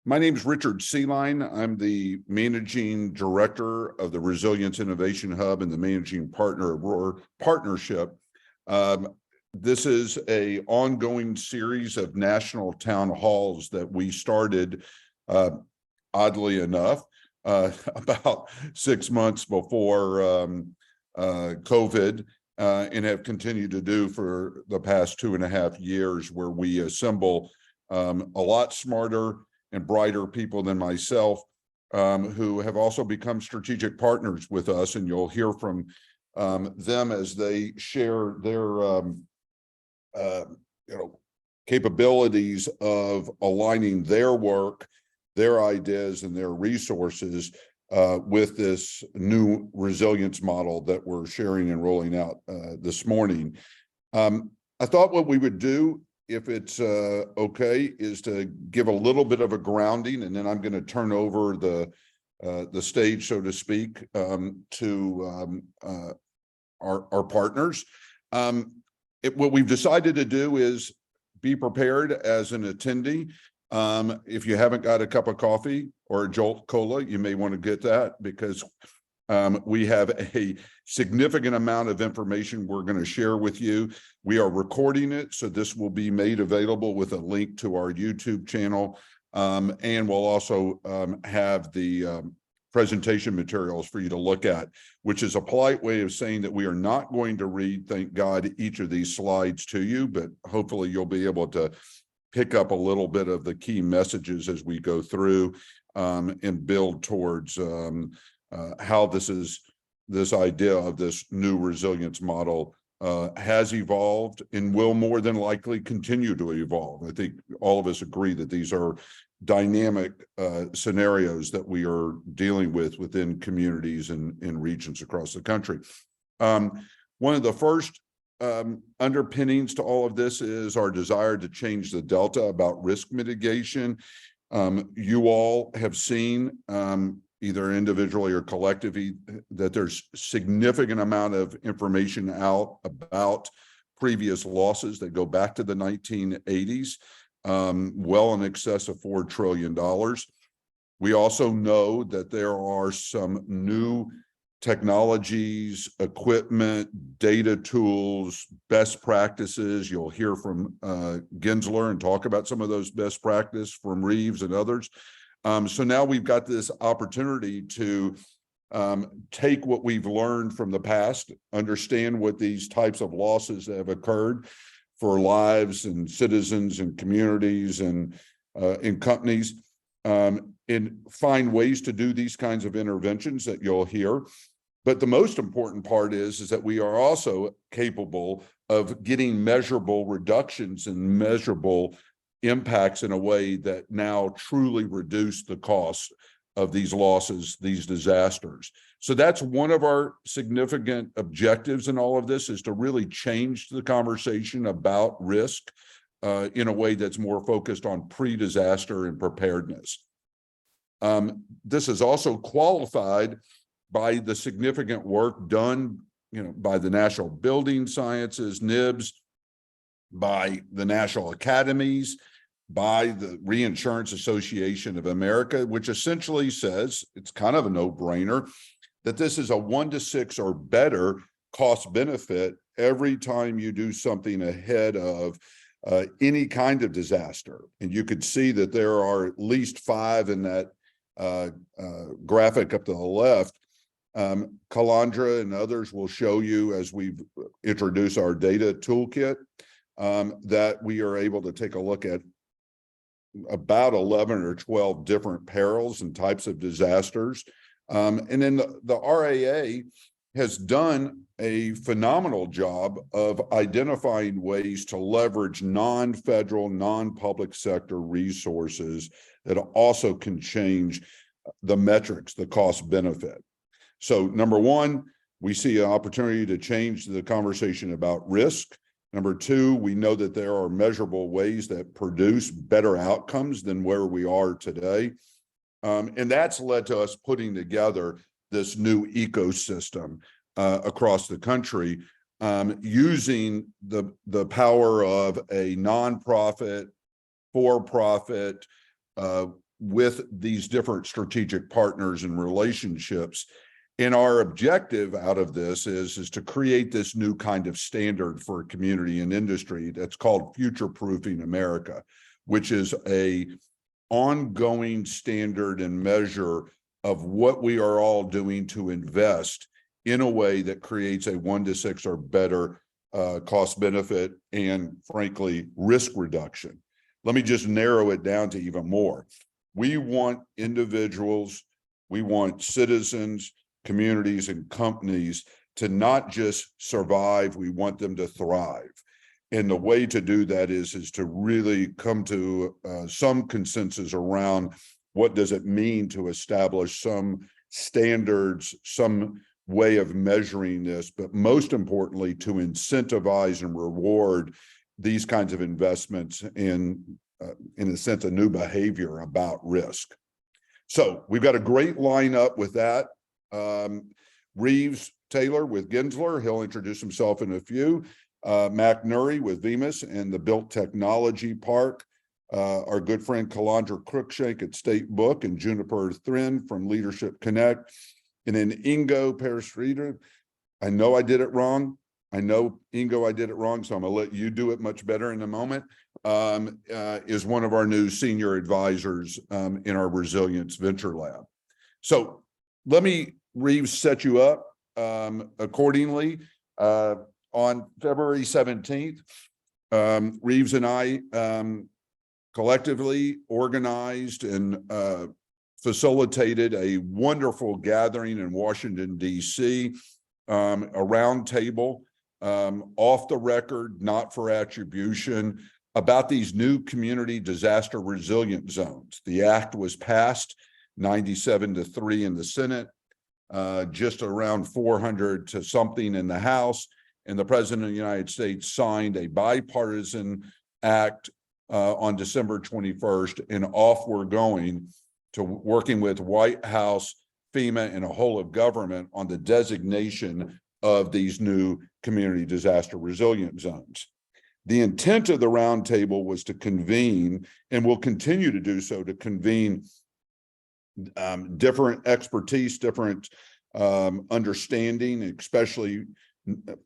My name is Richard Seeline. I'm the Managing Director of the Resilience Innovation Hub and the Managing Partner of Roar Partnership. This is an ongoing series of national town halls that we started, oddly enough, about 6 months before COVID, and have continued to do for the past 2.5 years, where we assemble a lot smarter and brighter people than myself, who have also become strategic partners with us, and you'll hear from them as they share their capabilities of aligning their work, their ideas, and their resources with this new resilience model that we're sharing and rolling out this morning. I thought what we would do, if it's okay, is to give a little bit of a grounding, and then I'm going to turn over the stage, so to speak, to our partners. What we've decided to do is be prepared as an attendee. If you haven't got a cup of coffee or a Jolt Cola, you may want to get that, because we have a significant amount of information we're going to share with you. We are recording it, so this will be made available with a link to our YouTube channel. And we'll also have the presentation materials for you to look at, which is a polite way of saying that we are not going to read, thank God, each of these slides to you, but hopefully you'll be able to pick up a little bit of the key messages as we go through and build towards how this idea of this new resilience model has evolved and will more than likely continue to evolve. I think all of us agree that these are dynamic scenarios that we are dealing with within communities and regions across the country. One of the first underpinnings to all of this is our desire to change the delta about risk mitigation. You all have seen, either individually or collectively, that there's significant amount of information out about previous losses that go back to the 1980s, well in excess of $4 trillion. We also know that there are some new technologies, equipment, data tools, best practices. You'll hear from Genlser and talk about some of those best practices from Reeves and others. So now we've got this opportunity to take what we've learned from the past, understand what these types of losses have occurred for lives and citizens and communities and in companies, and find ways to do these kinds of interventions that you'll hear. But the most important part is that we are also capable of getting measurable reductions and measurable impacts in a way that now truly reduce the cost of these losses, these disasters. So that's one of our significant objectives in all of this, is to really change the conversation about risk in a way that's more focused on pre-disaster and preparedness. This is also qualified by the significant work done, by the National Building Sciences, NIBS, by the national academies, by the Reinsurance Association of America, which essentially says, it's kind of a no-brainer, that this is a 1 to 6 or better cost benefit every time you do something ahead of any kind of disaster. And you could see that there are at least 5 in that graphic up to the left. Calandra and others will show you, as we introduce our data toolkit, that we are able to take a look at about 11 or 12 different perils and types of disasters. And then the RAA has done a phenomenal job of identifying ways to leverage non-federal, non-public sector resources that also can change the metrics, the cost benefit. So number one, we see an opportunity to change the conversation about risk. Number two, we know that there are measurable ways that produce better outcomes than where we are today. And that's led to us putting together this new ecosystem across the country, using the power of a nonprofit, for-profit, with these different strategic partners and relationships. And our objective out of this is to create this new kind of standard for community and industry that's called Future-Proofing America, which is a ongoing standard and measure of what we are all doing to invest in a way that creates a 1 to 6 or better cost benefit and, frankly, risk reduction. Let me just narrow it down to even more. We want individuals, we want citizens, communities, and companies to not just survive, we want them to thrive. And the way to do that is to really come to some consensus around what does it mean to establish some standards, some way of measuring this, but most importantly, to incentivize and reward these kinds of investments in a sense, a new behavior about risk. So we've got a great lineup with that. Reeves Taylor with Genlser, he'll introduce himself in a few. McNury with Vemas and the Built Technology Park. Our good friend Calandra Cruikshank at Statebook and Juniper Thrin from Leadership Connect. And then Ingo Perestrita. I know I did it wrong. I know, Ingo, I did it wrong, so I'm going to let you do it much better in a moment, is one of our new senior advisors in our Resilience Venture Lab. So let me, Reeves, set you up accordingly. On February 17th, Reeves and I collectively organized and facilitated a wonderful gathering in Washington, D.C., a roundtable, off the record, not for attribution, about these new community disaster resilient zones. The act was passed 97-3 in the Senate, just around 400 to something in the House, and the President of the United States signed a bipartisan act on December 21st, and off we're going to working with White House, FEMA, and a whole of government on the designation of these new community disaster resilient zones. The intent of the roundtable was to convene, and will continue to do so, to convene different expertise, different understanding, especially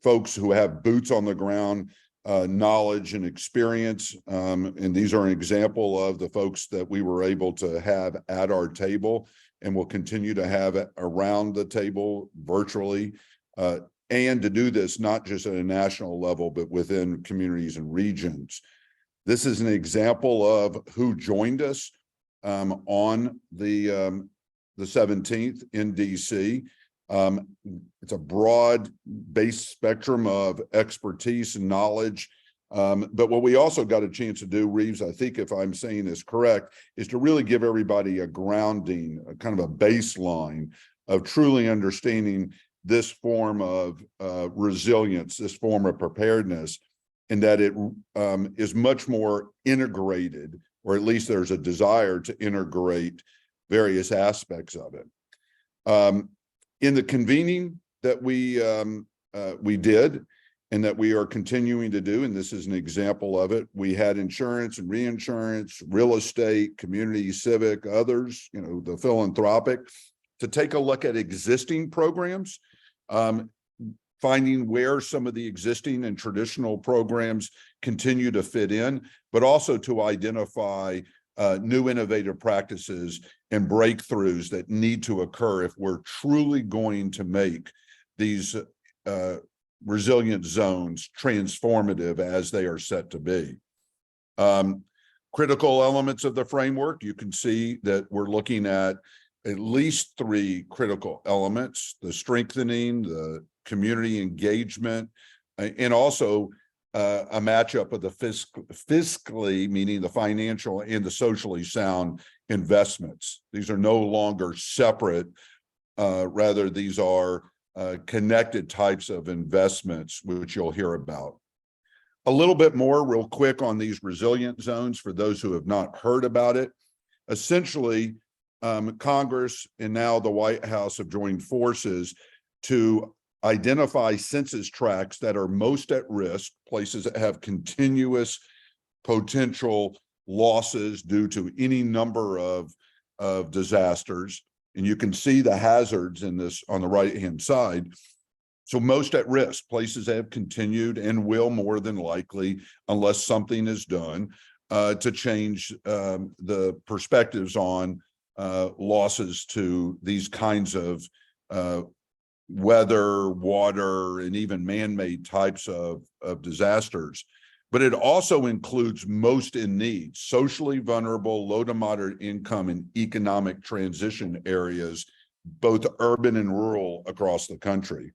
folks who have boots on the ground knowledge and experience. And these are an example of the folks that we were able to have at our table and will continue to have around the table virtually. And to do this not just at a national level, but within communities and regions. This is an example of who joined us on the 17th in DC. It's a broad-based spectrum of expertise and knowledge. But what we also got a chance to do, Reeves, I think if I'm saying this correct, is to really give everybody a grounding, a kind of a baseline of truly understanding this form of resilience, this form of preparedness, and that it is much more integrated, or at least there's a desire to integrate various aspects of it. In the convening that we did, and that we are continuing to do, and this is an example of it, we had insurance and reinsurance, real estate, community, civic, others, you know, the philanthropic, to take a look at existing programs, finding where some of the existing and traditional programs continue to fit in, but also to identify new innovative practices and breakthroughs that need to occur if we're truly going to make these resilient zones transformative as they are set to be. Critical elements of the framework, you can see that we're looking at least 3 critical elements: the strengthening, the community engagement, and also a matchup of the fiscally, meaning the financial, and the socially sound investments. These are no longer separate, rather these are connected types of investments, which you'll hear about. A little bit more real quick on these resilient zones for those who have not heard about it. Essentially, Congress and now the White House have joined forces to identify census tracts that are most at risk, places that have continuous potential losses due to any number of disasters. And you can see the hazards in this on the right-hand side. So most at risk places have continued and will more than likely, unless something is done, to change the perspectives on losses to these kinds of weather, water, and even man-made types of disasters. But it also includes most in need, socially vulnerable, low to moderate income, and economic transition areas, both urban and rural across the country.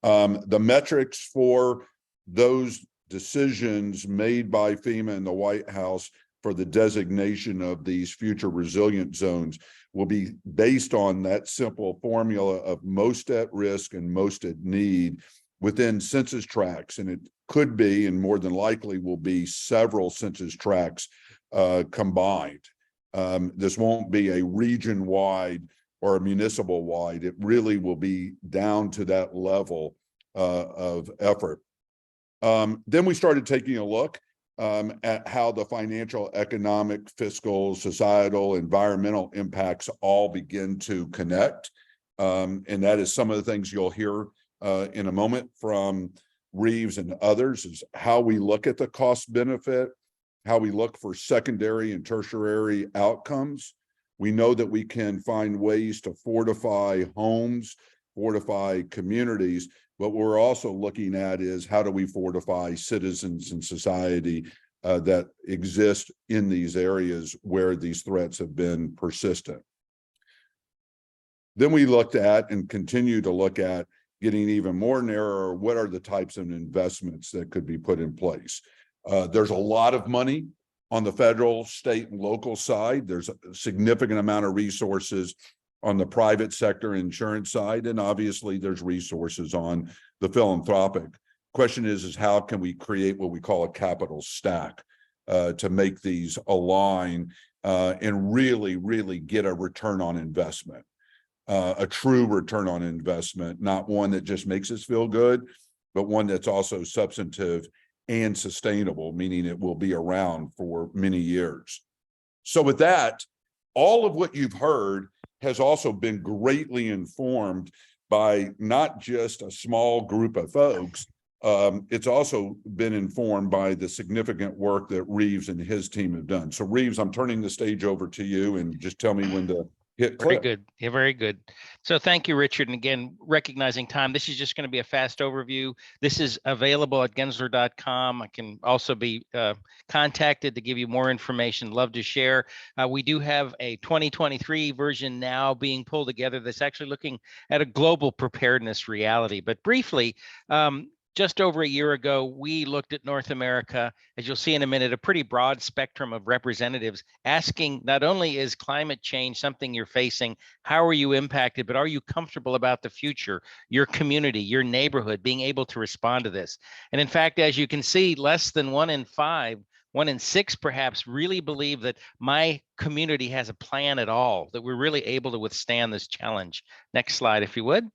The metrics for those decisions made by FEMA and the White House for the designation of these future resilient zones will be based on that simple formula of most at risk and most at need within census tracts. And it could be, and more than likely will be, several census tracts combined. This won't be a region-wide or a municipal-wide. It really will be down to that level of effort. Then we started taking a look at how the financial, economic, fiscal, societal, environmental impacts all begin to connect. And that is some of the things you'll hear in a moment from Reeves and others, is how we look at the cost benefit, how we look for secondary and tertiary outcomes. We know that we can find ways to fortify homes, fortify communities, but what we're also looking at is how do we fortify citizens and society that exist in these areas where these threats have been persistent. Then we looked at and continue to look at getting even more narrow. What are the types of investments that could be put in place? There's a lot of money on the federal, state, and local side. There's a significant amount of resources on the private sector insurance side, and obviously there's resources on the philanthropic. Question is how can we create what we call a capital stack to make these align and really get a return on investment, a true return on investment, not one that just makes us feel good, but one that's also substantive and sustainable, meaning it will be around for many years. So with that, all of what you've heard has also been greatly informed by not just a small group of folks. It's also been informed by the significant work that Reeves and his team have done. So Reeves, I'm turning the stage over to you, and just tell me when to hit click. Very good. Yeah, very good. So thank you, Richard. And again, recognizing time, this is just going to be a fast overview. This is available at Genlser.com. I can also be contacted to give you more information. Love to share. We do have a 2023 version now being pulled together that's actually looking at a global preparedness reality. But briefly, just over a year ago, we looked at North America, as you'll see in a minute, a pretty broad spectrum of representatives asking not only is climate change something you're facing, how are you impacted, but are you comfortable about the future, your community, your neighborhood, being able to respond to this? And in fact, as you can see, less than 1 in 5, 1 in 6 perhaps, really believe that my community has a plan at all, that we're really able to withstand this challenge. Next slide, if you would.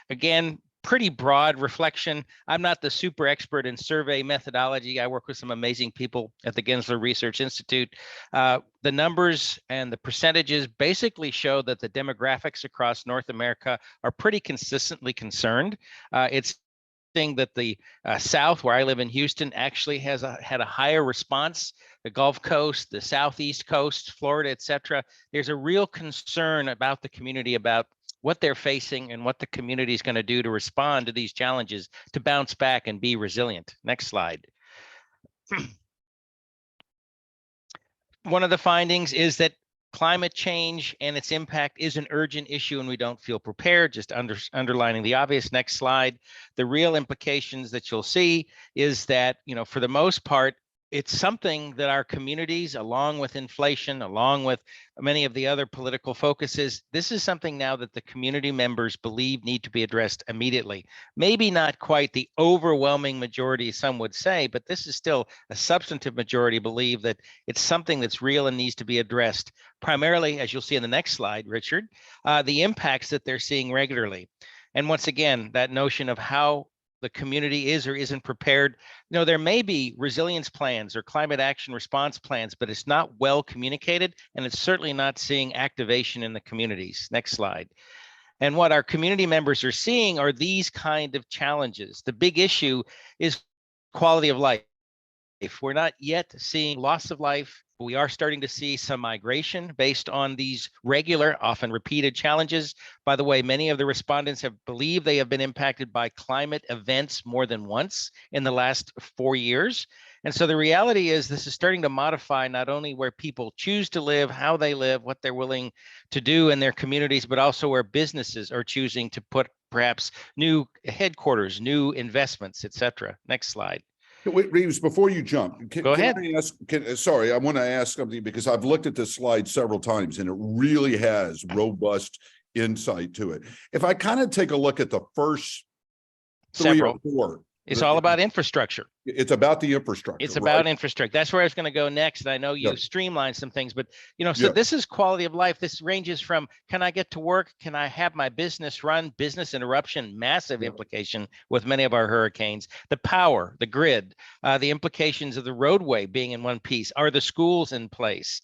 Again, pretty broad reflection. I'm not the super expert in survey methodology. I work with some amazing people at the Genlser Research Institute. The numbers and the percentages basically show that the demographics across North America are pretty consistently concerned. It's thing that the South, where I live in Houston, actually has had a higher response. The Gulf Coast, the Southeast Coast, Florida, et cetera. There's a real concern about the community, about what they're facing and what the community is going to do to respond to these challenges, to bounce back and be resilient. Next slide. One of the findings is that climate change and its impact is an urgent issue and we don't feel prepared, just underlining the obvious. Next slide. The real implications that you'll see is that, for the most part, it's something that our communities, along with inflation, along with many of the other political focuses, this is something now that the community members believe need to be addressed immediately. Maybe not quite the overwhelming majority, some would say, but this is still a substantive majority believe that it's something that's real and needs to be addressed. Primarily, as you'll see in the next slide, Richard, the impacts that they're seeing regularly. And once again, that notion of how the community is or isn't prepared. You know, there may be resilience plans or climate action response plans, but it's not well communicated, and it's certainly not seeing activation in the communities. Next slide. And what our community members are seeing are these kind of challenges. The big issue is quality of life. We're not yet seeing loss of life. We are starting to see some migration based on these regular, often repeated challenges. By the way, many of the respondents have believed they have been impacted by climate events more than once in the last 4 years. And so the reality is this is starting to modify not only where people choose to live, how they live, what they're willing to do in their communities, but also where businesses are choosing to put perhaps new headquarters, new investments, et cetera. Next slide. Wait, Reeves, before you jump, Go ahead. I ask, sorry, I want to ask something because I've looked at this slide several times and it really has robust insight to it. If I kind of take a look at the first three or four, it's all about infrastructure. It's about the infrastructure. It's about infrastructure. That's where I was going to go next. And I know you streamlined some things, but so this is quality of life. This ranges from, can I get to work? Can I have my business run? Business interruption, massive implication with many of our hurricanes. The power, the grid, the implications of the roadway being in one piece. Are the schools in place?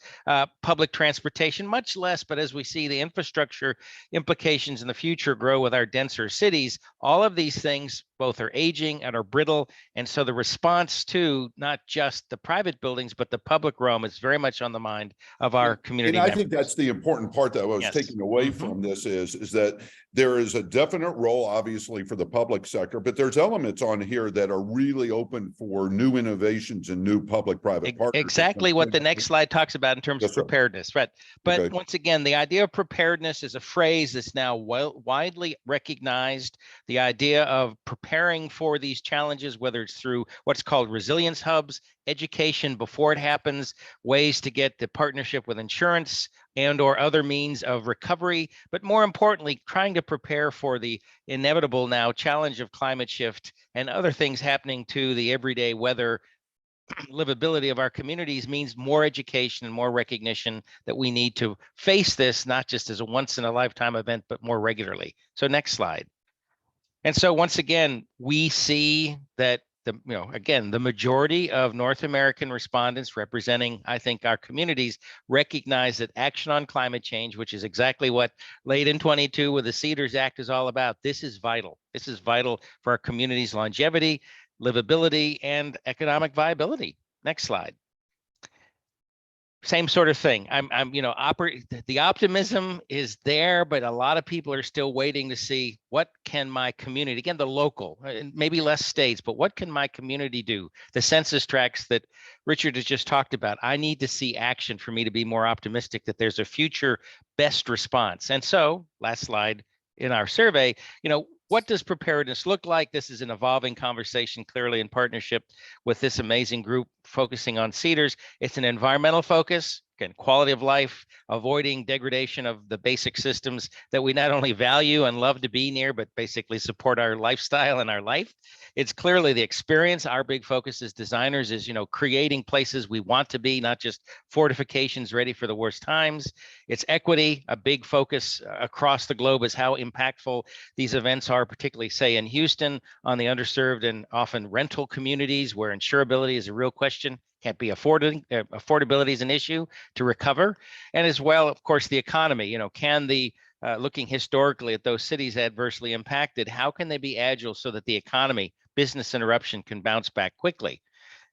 Public transportation, much less, but as we see the infrastructure implications in the future grow with our denser cities, all of these things both are aging and are brittle. And so the response to not just the private buildings, but the public realm is very much on the mind of our community members. I think that's the important part that I was taking away from this is that there is a definite role, obviously, for the public sector, but there's elements on here that are really open for new innovations and new public-private partnerships. Exactly what the next slide talks about in terms of preparedness, right? But once again, the idea of preparedness is a phrase that's now widely recognized. The idea of preparing for these challenges, whether it's through what's called resilience hubs, education before it happens, ways to get the partnership with insurance and or other means of recovery, but more importantly, trying to prepare for the inevitable now challenge of climate shift and other things happening to the everyday weather livability of our communities means more education and more recognition that we need to face this, not just as a once in a lifetime event, but more regularly. So next slide. And so once again, we see that the majority of North American respondents representing, I think, our communities recognize that action on climate change, which is exactly what late in 22 with the Cedars Act is all about. This is vital. This is vital for our community's longevity, livability, and economic viability. Next slide. Same sort of thing. The optimism is there, but a lot of people are still waiting to see what can my community, again, the local, maybe less states, but what can my community do? The census tracts that Richard has just talked about. I need to see action for me to be more optimistic that there's a future best response. And so, last slide in our survey, what does preparedness look like? This is an evolving conversation, clearly in partnership with this amazing group focusing on Cedars. It's an environmental focus, again, quality of life, avoiding degradation of the basic systems that we not only value and love to be near, but basically support our lifestyle and our life. It's clearly the experience. Our big focus as designers is, creating places we want to be, not just fortifications ready for the worst times. It's equity. A big focus across the globe is how impactful these events are, particularly, say, in Houston, on the underserved and often rental communities where insurability is a real question. Can't be afforded. Affordability is an issue to recover. And as well, of course, the economy. Can the looking historically at those cities adversely impacted, how can they be agile so that the economy, business interruption, can bounce back quickly?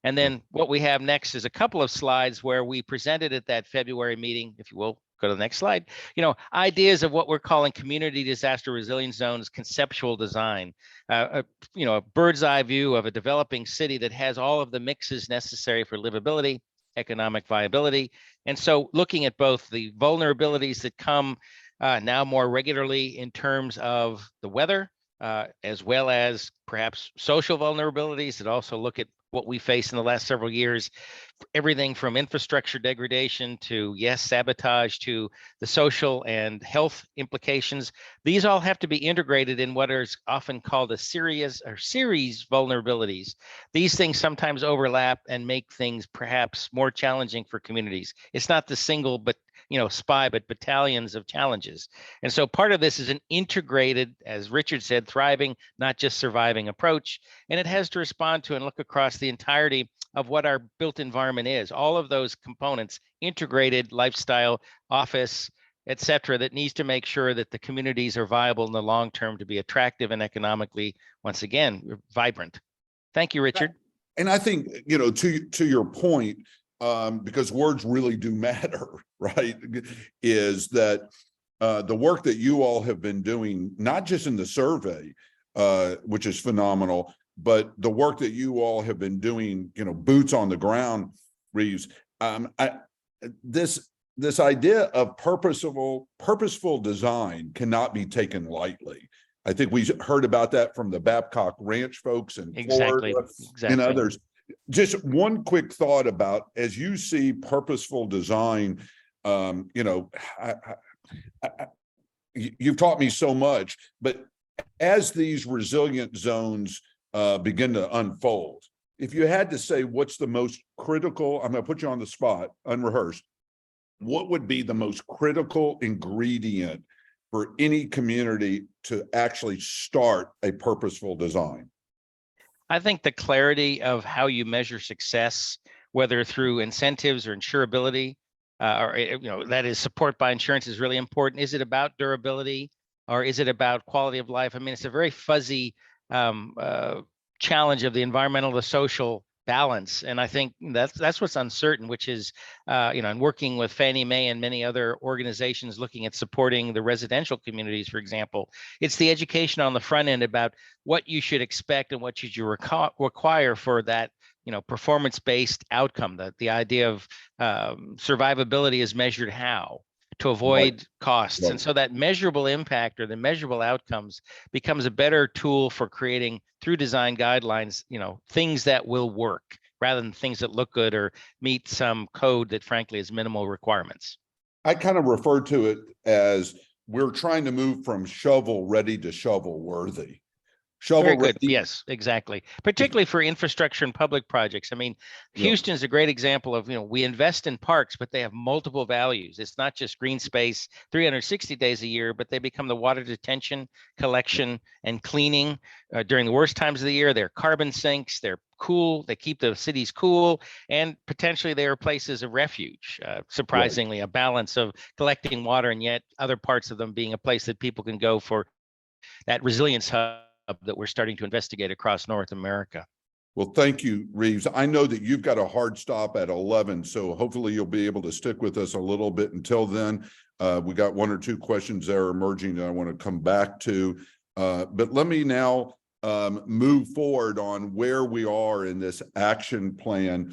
And then what we have next is a couple of slides where we presented at that February meeting, if you will, go to the next slide, ideas of what we're calling community disaster resilience zones, conceptual design, a bird's eye view of a developing city that has all of the mixes necessary for livability, economic viability. And so looking at both the vulnerabilities that come now more regularly in terms of the weather, as well as perhaps social vulnerabilities that also look at what we face in the last several years, everything from infrastructure degradation to, yes, sabotage, to the social and health implications. These all have to be integrated in what is often called a series vulnerabilities. These things sometimes overlap and make things perhaps more challenging for communities. It's not the single, but SPY, but battalions of challenges. And so part of this is an integrated, as Richard said, thriving, not just surviving approach. And it has to respond to and look across the entirety of what our built environment is. All of those components, integrated lifestyle, office, et cetera, that needs to make sure that the communities are viable in the long term to be attractive and economically, once again, vibrant. Thank you, Richard. And I think, to your point, because words really do matter, right? Is that the work that you all have been doing, not just in the survey, which is phenomenal, but the work that you all have been doing, boots on the ground, Reeves. This idea of purposeful design cannot be taken lightly. I think we heard about that from the Babcock Ranch folks in Florida and others. Just one quick thought about, as you see purposeful design, you've taught me so much, but as these resilient zones begin to unfold, if you had to say what's the most critical, I'm going to put you on the spot, unrehearsed, what would be the most critical ingredient for any community to actually start a purposeful design? I think the clarity of how you measure success, whether through incentives or insurability, that is support by insurance, is really important. Is it about durability, or is it about quality of life? I mean, it's a very fuzzy challenge of the environmental to social balance, and I think that's what's uncertain, which is and working with Fannie Mae and many other organizations looking at supporting the residential communities, for example, it's the education on the front end about what you should expect and what should you require for that performance-based outcome. That the idea of survivability is measured how to avoid costs. Right. And so that measurable impact or the measurable outcomes becomes a better tool for creating, through design guidelines, things that will work rather than things that look good or meet some code that frankly has minimal requirements. I kind of refer to it as we're trying to move from shovel ready to shovel worthy. Very good. Yes, exactly. Particularly for infrastructure and public projects. I mean, Houston is a great example of, we invest in parks, but they have multiple values. It's not just green space 360 days a year, but they become the water detention, collection, and cleaning during the worst times of the year. They're carbon sinks. They're cool. They keep the cities cool, and potentially they are places of refuge. Surprisingly, a balance of collecting water and yet other parts of them being a place that people can go for that resilience hub that we're starting to investigate across North America. Well, thank you, Reeves. I know that you've got a hard stop at 11, so hopefully you'll be able to stick with us a little bit until then. We got one or two questions that are emerging that I want to come back to. But let me now move forward on where we are in this action plan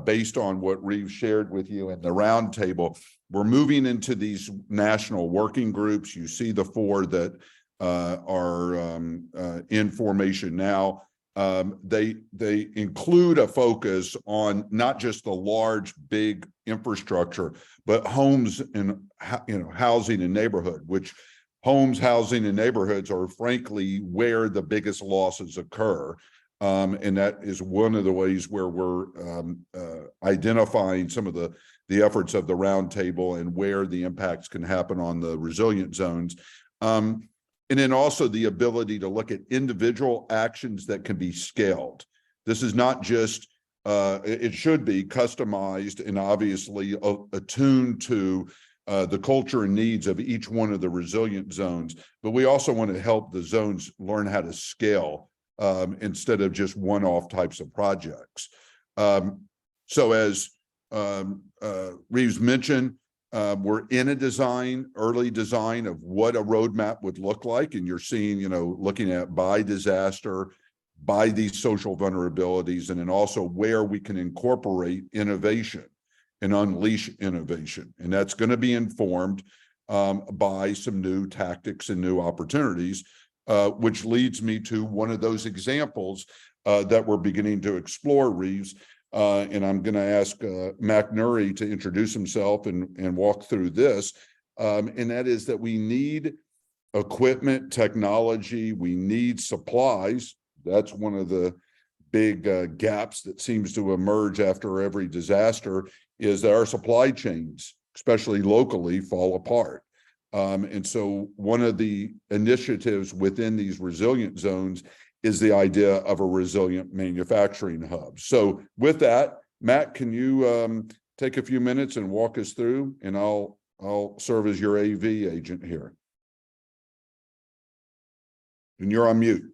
based on what Reeves shared with you in the roundtable. We're moving into these national working groups. You see the four that are in formation now. They include a focus on not just the large, big infrastructure, but homes and housing and neighborhood, which homes, housing, and neighborhoods are frankly where the biggest losses occur. And that is one of the ways where we're identifying some of the efforts of the roundtable and where the impacts can happen on the resilient zones. And then also the ability to look at individual actions that can be scaled. This is not just, it should be customized and obviously attuned to the culture and needs of each one of the resilient zones. But we also want to help the zones learn how to scale instead of just one-off types of projects. So as Reeves mentioned, we're in a early design of what a roadmap would look like. And you're seeing, looking at by disaster, by these social vulnerabilities, and then also where we can incorporate innovation and unleash innovation. And that's going to be informed by some new tactics and new opportunities, which leads me to one of those examples that we're beginning to explore, Reeves. And I'm going to ask Mac Nuri to introduce himself and walk through this. And that is that we need equipment, technology, we need supplies. That's one of the big gaps that seems to emerge after every disaster, is that our supply chains especially locally, fall apart. And so one of the initiatives within these resilient zones is the idea of a resilient manufacturing hub. So with that, Matt, can you take a few minutes and walk us through, and I'll serve as your AV agent here. And you're on mute.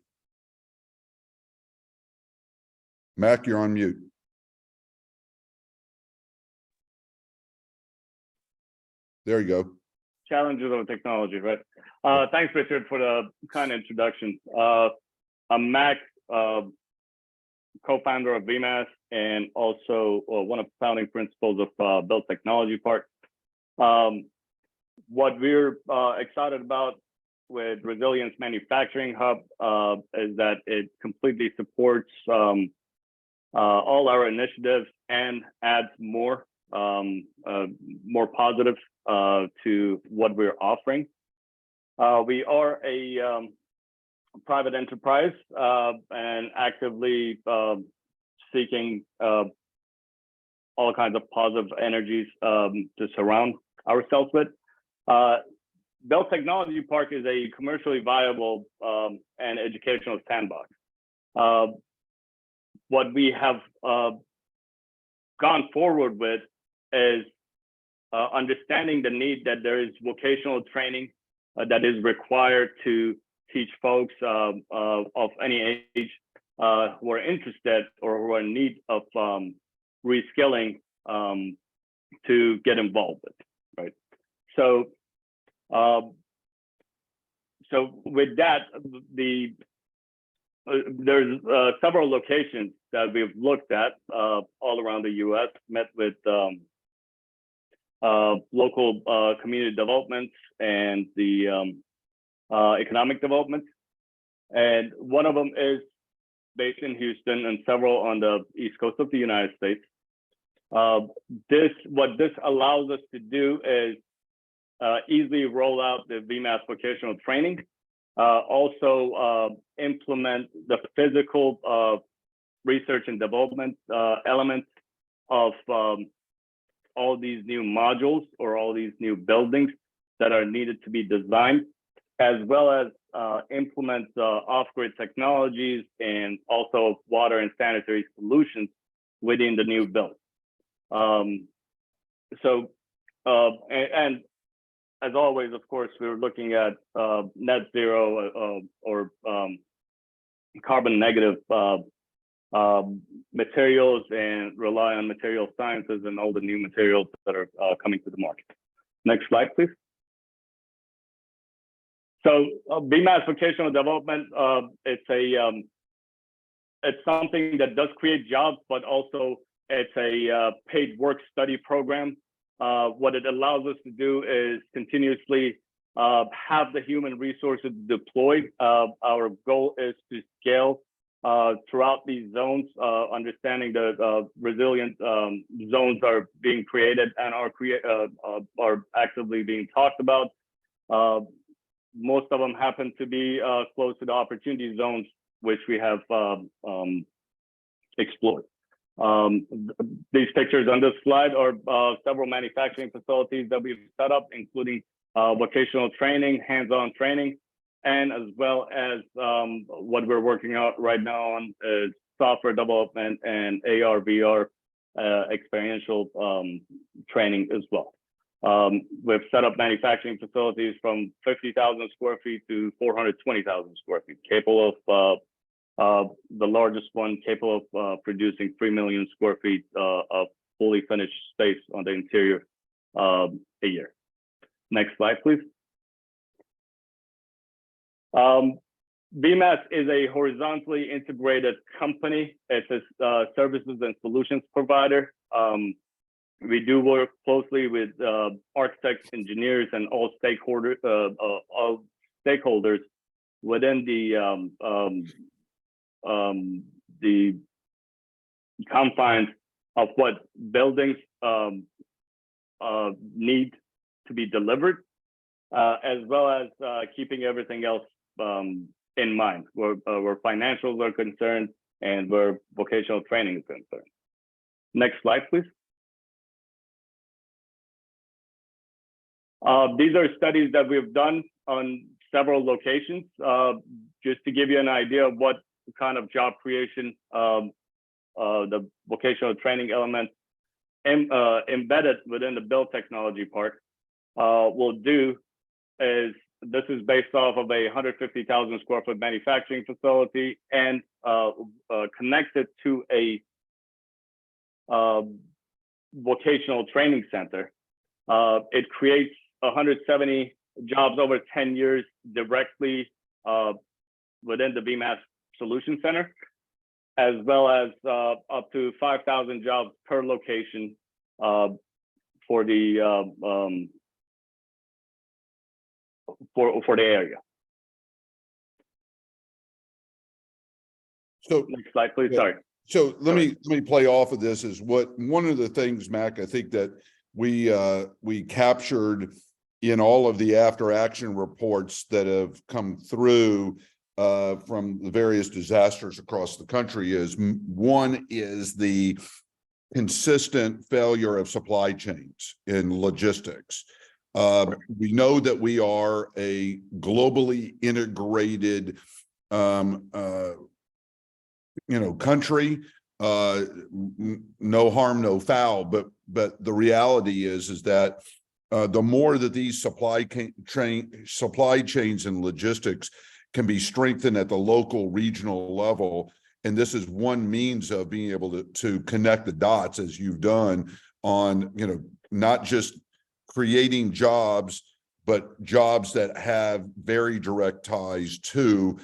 Mac, you're on mute. There you go. Challenges of technology, right? Thanks, Richard, for the kind introduction. I'm Mac, co-founder of Vemas, and also one of the founding principals of Built Technology Park. What we're excited about with Resilience Manufacturing Hub is that it completely supports all our initiatives and adds more positive to what we're offering. We are a private enterprise and actively seeking all kinds of positive energies to surround ourselves with. Built Technology Park is a commercially viable and educational sandbox. What we have gone forward with is understanding the need that there is vocational training that is required to teach folks of any age who are interested or who are in need of reskilling to get involved with, right? So, with that, there's several locations that we've looked at all around the U.S., met with local community developments and the economic development. And one of them is based in Houston and several on the East Coast of the United States. What this allows us to do is easily roll out the Vemas vocational training, also implement the physical research and development elements of all these new modules or all these new buildings that are needed to be designed, as well as implement off-grid technologies and also water and sanitary solutions within the new build. And as always, of course, we were looking at net zero or carbon negative materials and rely on material sciences and all the new materials that are coming to the market. Next slide, please. So Vemas vocational development, it's something that does create jobs, but also it's a paid work study program. What it allows us to do is continuously have the human resources deployed. Our goal is to scale throughout these zones, understanding the resilient zones are being created and are actively being talked about. Most of them happen to be close to the opportunity zones, which we have explored. These pictures on this slide are several manufacturing facilities that we've set up, including vocational training, hands-on training, and as well as what we're working out right now on is software development and AR, VR experiential training as well. We've set up manufacturing facilities from 50,000 square feet to 420,000 square feet, capable of the largest one capable of producing 3 million square feet of fully finished space on the interior a year. Next slide, please. Vemas is a horizontally integrated company. It's a services and solutions provider. We do work closely with architects, engineers, and all stakeholders within the confines of what buildings need to be delivered, as well as keeping everything else in mind, where financials are concerned and where vocational training is concerned. Next slide, please. These are studies that we've done on several locations, just to give you an idea of what kind of job creation the vocational training elements embedded within the build technology part will do. Is this is based off of a 150,000 square foot manufacturing facility and connected to a vocational training center. It creates 170 jobs over 10 years directly within the Vemas Solution Center, as well as up to 5,000 jobs per location for the for the area. So next slide, please. Yeah. Sorry. So let me play off of this is what one of the things, Mac, I think that we captured in all of the after action reports that have come through from the various disasters across the country is one is the consistent failure of supply chains in logistics. We know that we are a globally integrated country, no harm, no foul, but the reality is that the more that these supply chains and logistics can be strengthened at the local, regional level, and this is one means of being able to connect the dots as you've done on, not just creating jobs, but jobs that have very direct ties to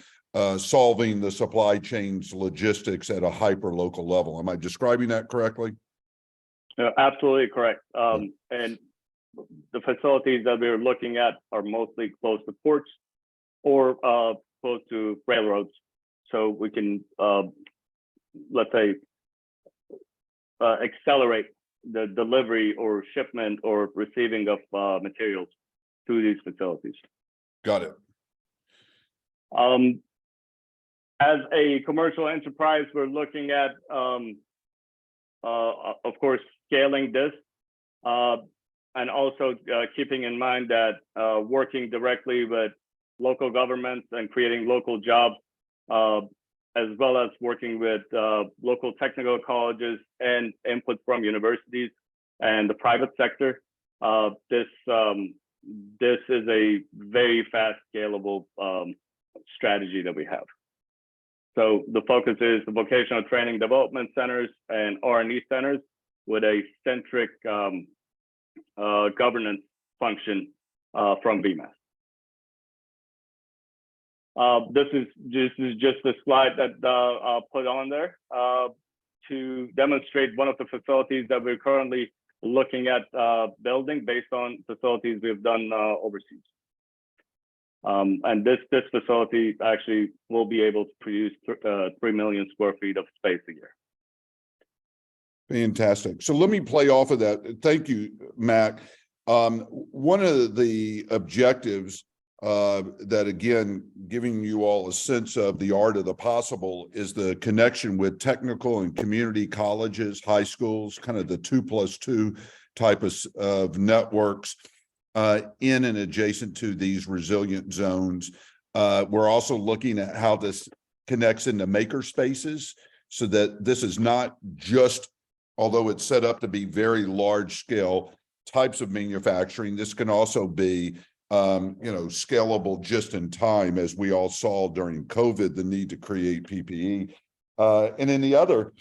solving the supply chains logistics at a hyper local level. Am I describing that correctly? Absolutely correct. And the facilities that we're looking at are mostly close to ports or close to railroads. So we can, let's say, accelerate the delivery or shipment or receiving of materials to these facilities. Got it. As a commercial enterprise, we're looking at, of course, scaling this, and also keeping in mind that working directly with local governments and creating local jobs, as well as working with local technical colleges and input from universities and the private sector. This is a very fast scalable strategy that we have. So the focus is the vocational training development centers and R&D centers with a centric governance function from Vemas. This is just a slide that I'll put on there to demonstrate one of the facilities that we're currently looking at building based on facilities we've done overseas. And this facility actually will be able to produce 3 million square feet of space a year. Fantastic. So let me play off of that. Thank you, Mac. One of the objectives that, again, giving you all a sense of the art of the possible is the connection with technical and community colleges, high schools, kind of the 2+2 type of networks in and adjacent to these resilient zones. We're also looking at how this connects into maker spaces so that this is not just, although it's set up to be very large scale types of manufacturing, this can also be scalable just in time, as we all saw during COVID, the need to create PPE. And then the other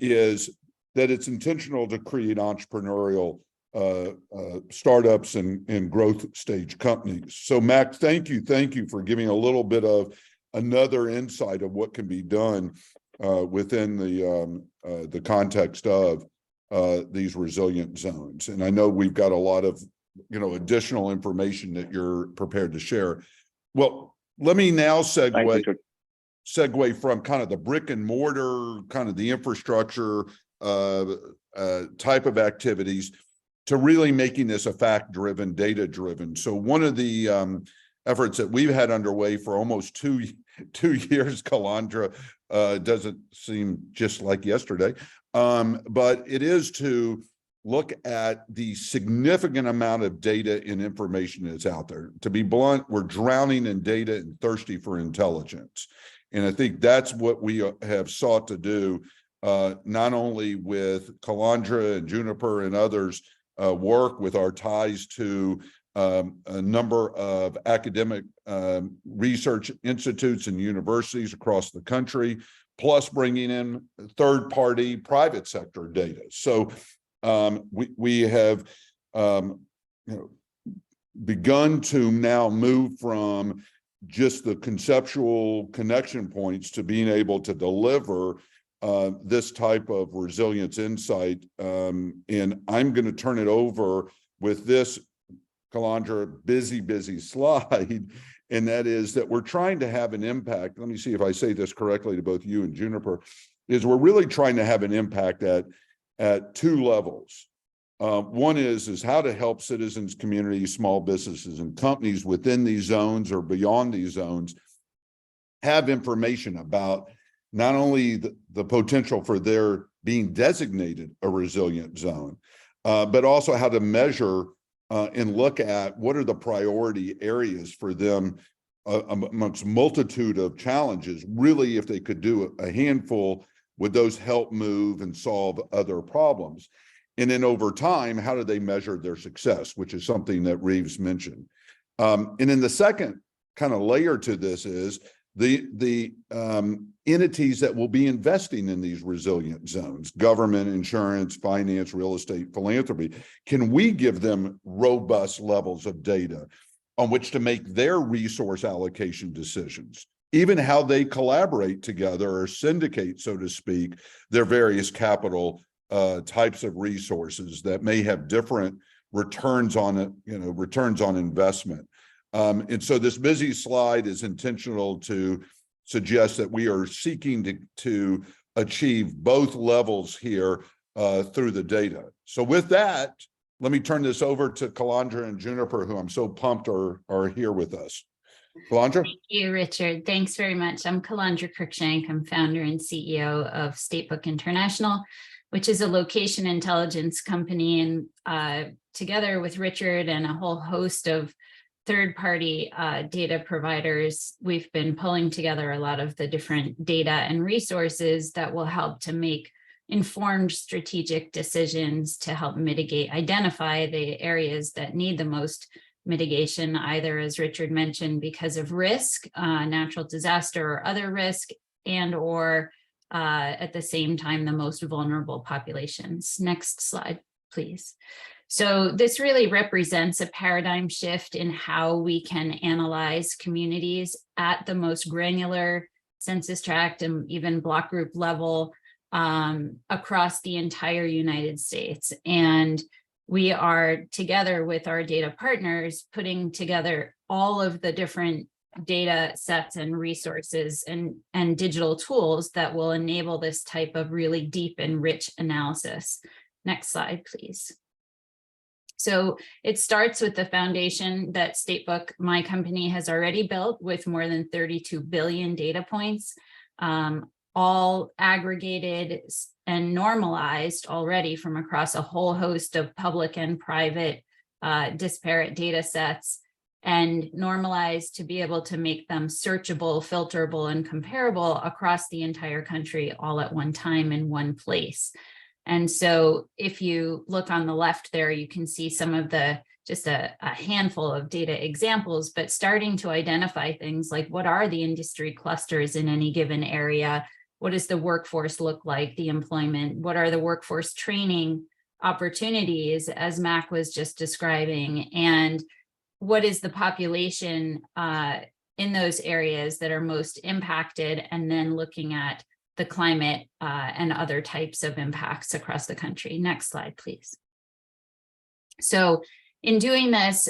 is that it's intentional to create entrepreneurial startups and growth stage companies. So Mac, thank you for giving a little bit of another insight of what can be done within the context of these resilient zones. And I know we've got a lot of additional information that you're prepared to share. Well, let me now segue from kind of the brick and mortar, kind of the infrastructure type of activities to really making this a fact-driven, data-driven. So one of the efforts that we've had underway for almost two years, Kalandra, doesn't seem just like yesterday, but it is to look at the significant amount of data and information that's out there. To be blunt, we're drowning in data and thirsty for intelligence. And I think that's what we have sought to do, not only with Calandra and Juniper and others, work with our ties to a number of academic research institutes and universities across the country, plus bringing in third-party private sector data. So we have begun to now move from just the conceptual connection points to being able to deliver this type of resilience insight. And I'm going to turn it over with this, Calandra, busy slide. And that is that we're trying to have an impact. Let me see if I say this correctly to both you and Juniper, is we're really trying to have an impact at two levels. One is how to help citizens, communities, small businesses, and companies within these zones or beyond these zones have information about not only the potential for their being designated a resilient zone, but also how to measure and look at what are the priority areas for them amongst multitude of challenges. Really, if they could do a handful, would those help move and solve other problems? And then over time, how do they measure their success, which is something that Reeves mentioned. And then the second kind of layer to this is the entities that will be investing in these resilient zones, government, insurance, finance, real estate, philanthropy. Can we give them robust levels of data on which to make their resource allocation decisions, even how they collaborate together or syndicate, so to speak, their various capital types of resources that may have different returns on it, returns on investment. And so this busy slide is intentional to suggest that we are seeking to achieve both levels here through the data. So with that, let me turn this over to Calandra and Juniper, who I'm so pumped are here with us. Calandra? Thank you, Richard. Thanks very much. I'm Calandra Cruikshank. I'm founder and CEO of Statebook International, which is a location intelligence company. And together with Richard and a whole host of third-party data providers, we've been pulling together a lot of the different data and resources that will help to make informed strategic decisions to help identify the areas that need the most mitigation, either, as Richard mentioned, because of risk, natural disaster or other risk, and or at the same time, the most vulnerable populations. Next slide, please. So this really represents a paradigm shift in how we can analyze communities at the most granular census tract and even block group level across the entire United States. And we are, together with our data partners, putting together all of the different data sets and resources and digital tools that will enable this type of really deep and rich analysis. Next slide, please. So it starts with the foundation that Statebook, my company, has already built with more than 32 billion data points, all aggregated and normalized already from across a whole host of public and private disparate data sets, and normalized to be able to make them searchable, filterable, and comparable across the entire country all at one time in one place. And so if you look on the left there, you can see some of the, just a handful of data examples, but starting to identify things like what are the industry clusters in any given area? What does the workforce look like, the employment? What are the workforce training opportunities, as Mac was just describing? And what is the population in those areas that are most impacted? And then looking at the climate and other types of impacts across the country. Next slide, please. So in doing this,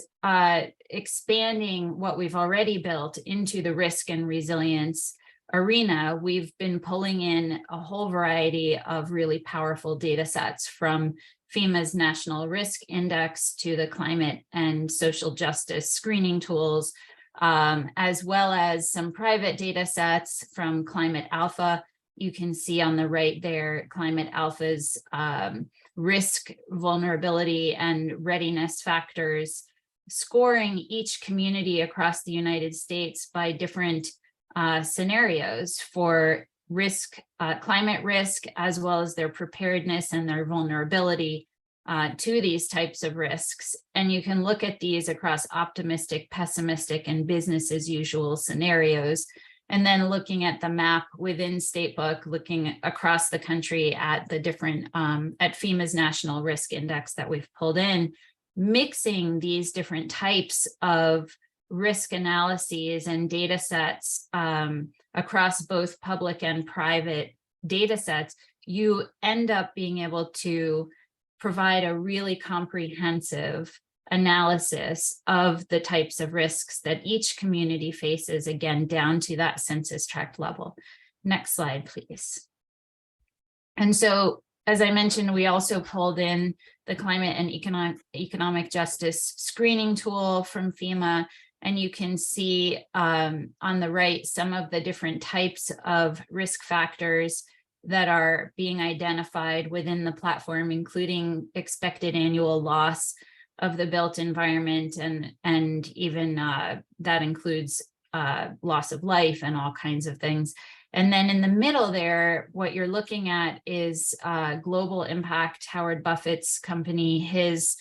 expanding what we've already built into the risk and resilience arena, we've been pulling in a whole variety of really powerful data sets, from FEMA's National Risk Index to the climate and social justice screening tools, as well as some private data sets from Climate Alpha. You can see on the right there, Climate Alpha's risk, vulnerability, and readiness factors, scoring each community across the United States by different scenarios for risk, climate risk, as well as their preparedness and their vulnerability to these types of risks. And you can look at these across optimistic, pessimistic, and business as usual scenarios. And then looking at the map within Statebook, looking across the country at the different, at FEMA's National Risk Index that we've pulled in, mixing these different types of risk analyses and data sets across both public and private data sets, you end up being able to provide a really comprehensive analysis of the types of risks that each community faces, again, down to that census tract level. Next slide, please. And so, as I mentioned, we also pulled in the climate and economic justice screening tool from FEMA, and you can see on the right some of the different types of risk factors that are being identified within the platform, including expected annual loss of the built environment, and even that includes loss of life and all kinds of things. And then in the middle there, what you're looking at is global impact, Howard Buffett's company, his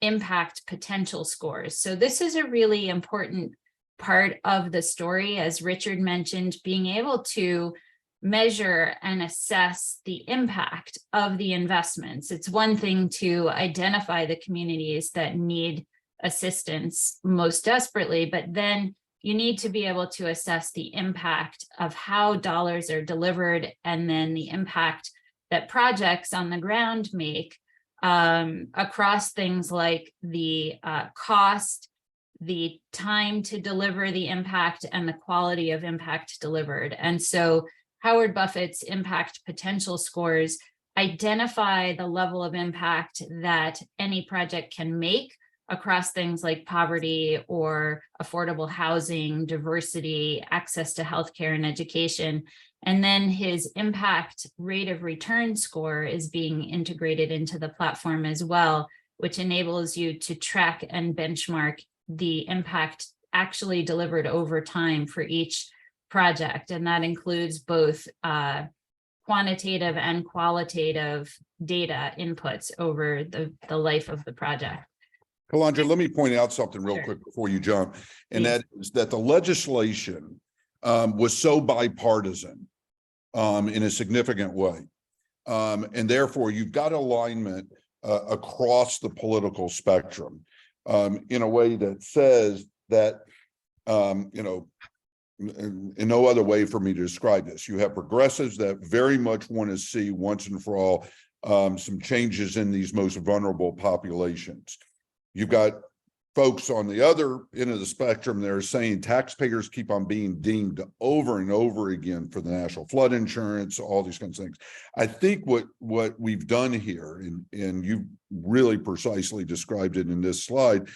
impact potential scores. So this is a really important part of the story, as Richard mentioned, being able to measure and assess the impact of the investments. It's one thing to identify the communities that need assistance most desperately, but then you need to be able to assess the impact of how dollars are delivered, and then the impact that projects on the ground make across things like the cost, the time to deliver the impact, and the quality of impact delivered. And so Howard Buffett's impact potential scores identify the level of impact that any project can make across things like poverty or affordable housing, diversity, access to healthcare and education. And then his impact rate of return score is being integrated into the platform as well, which enables you to track and benchmark the impact actually delivered over time for each project. And that includes both quantitative and qualitative data inputs over the life of the project. Kalandra, let me point out something real Sure. quick before you jump, and Please. that is that the legislation was so bipartisan in a significant way. And therefore, you've got alignment across the political spectrum in a way that says that, you know, in no other way for me to describe this. You have progressives that very much want to see once and for all some changes in these most vulnerable populations. You've got folks on the other end of the spectrum that are saying taxpayers keep on being dinged over and over again for the national flood insurance, all these kinds of things. I think what we've done here, and you really precisely described it in this slide,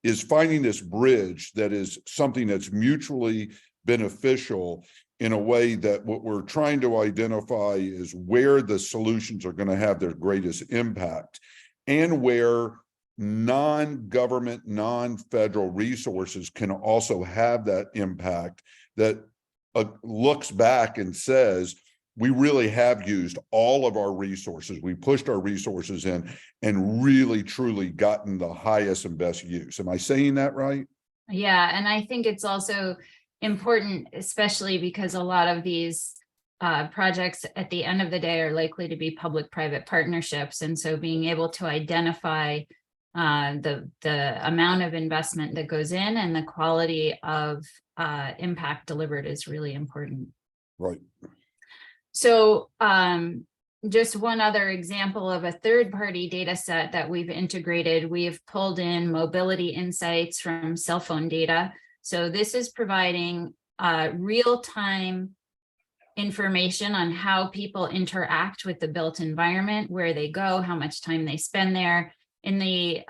is finding this bridge that is something that's mutually beneficial in a way that what we're trying to identify is where the solutions are going to have their greatest impact, and where non-government, non-federal resources can also have that impact that looks back and says, we really have used all of our resources. We pushed our resources in and really, truly gotten the highest and best use. Am I saying that right? Yeah, and I think it's also important, especially because a lot of these projects at the end of the day are likely to be public-private partnerships. And so being able to identify the amount of investment that goes in and the quality of impact delivered is really important. Right. So just one other example of a third-party data set that we've integrated, we've pulled in mobility insights from cell phone data. So this is providing real-time information on how people interact with the built environment, where they go, how much time they spend there. In the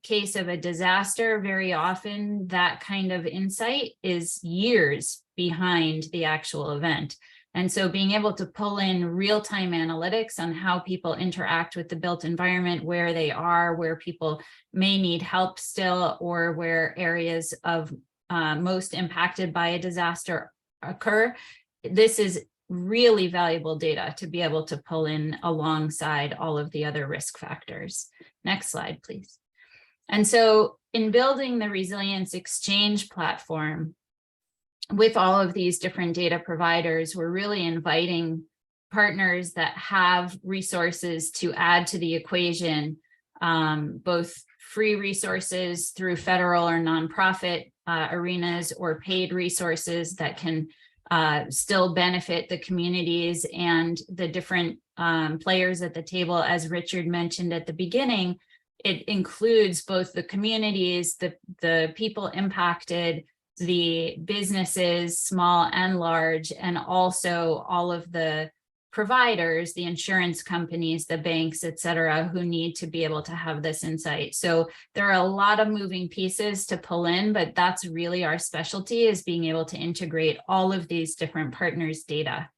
case of a disaster, very often that kind of insight is years behind the actual event. And so being able to pull in real-time analytics on how people interact with the built environment, where they are, where people may need help still, or where areas of most impacted by a disaster occur. This is really valuable data to be able to pull in alongside all of the other risk factors. Next slide, please. And so in building the Resilience Exchange platform, with all of these different data providers, we're really inviting partners that have resources to add to the equation, both free resources through federal or nonprofit arenas, or paid resources that can still benefit the communities and the different players at the table. As Richard mentioned at the beginning, it includes both the communities, the people impacted, the businesses, small and large, and also all of the providers, the insurance companies, the banks, et cetera, who need to be able to have this insight. So there are a lot of moving pieces to pull in, but that's really our specialty, is being able to integrate all of these different partners' data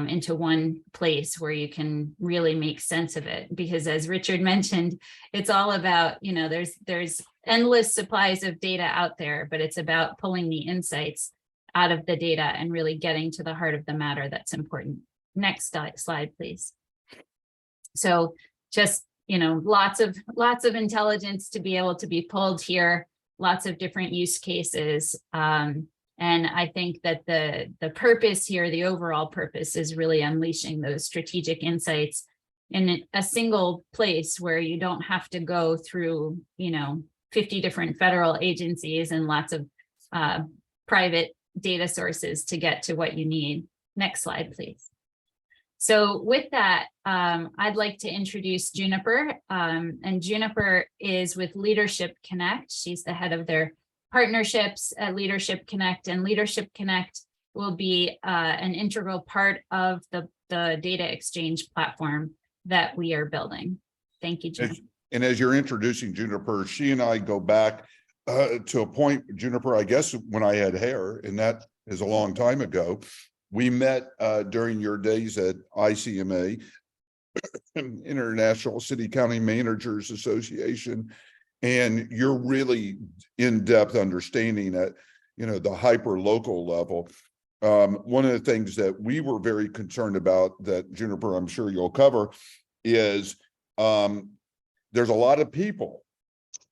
into one place where you can really make sense of it. Because as Richard mentioned, it's all about, you know, there's endless supplies of data out there, but it's about pulling the insights out of the data and really getting to the heart of the matter that's important. Next slide, please. So just, you know, lots of intelligence to be able to be pulled here, lots of different use cases. And I think that the purpose here, the overall purpose, is really unleashing those strategic insights in a single place where you don't have to go through, you know, 50 different federal agencies and lots of private data sources to get to what you need. Next slide, please. So with that, I'd like to introduce Juniper, and Juniper is with Leadership Connect. She's the head of their partnerships at Leadership Connect, and Leadership Connect will be an integral part of the data exchange platform that we are building. Thank you, Juniper. And as you're introducing Juniper, she and I go back to a point, Juniper, I guess, when I had hair, and that is a long time ago. We met during your days at ICMA, International City County Managers Association, and you're really in-depth understanding at, you know, the hyper local level. One of the things that we were very concerned about, that Juniper, I'm sure you'll cover, is there's a lot of people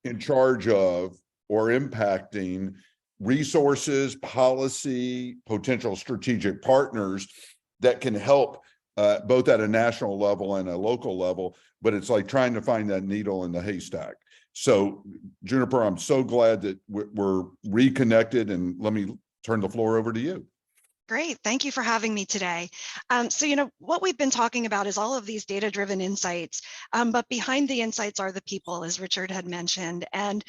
in charge of or impacting resources, policy, potential strategic partners that can help both at a national level and a local level, but it's like trying to find that needle in the haystack. So Juniper, I'm so glad that we're reconnected, and let me turn the floor over to you. Great. Thank you for having me today. So, you know, what we've been talking about is all of these data-driven insights, but behind the insights are the people, as Richard had mentioned. And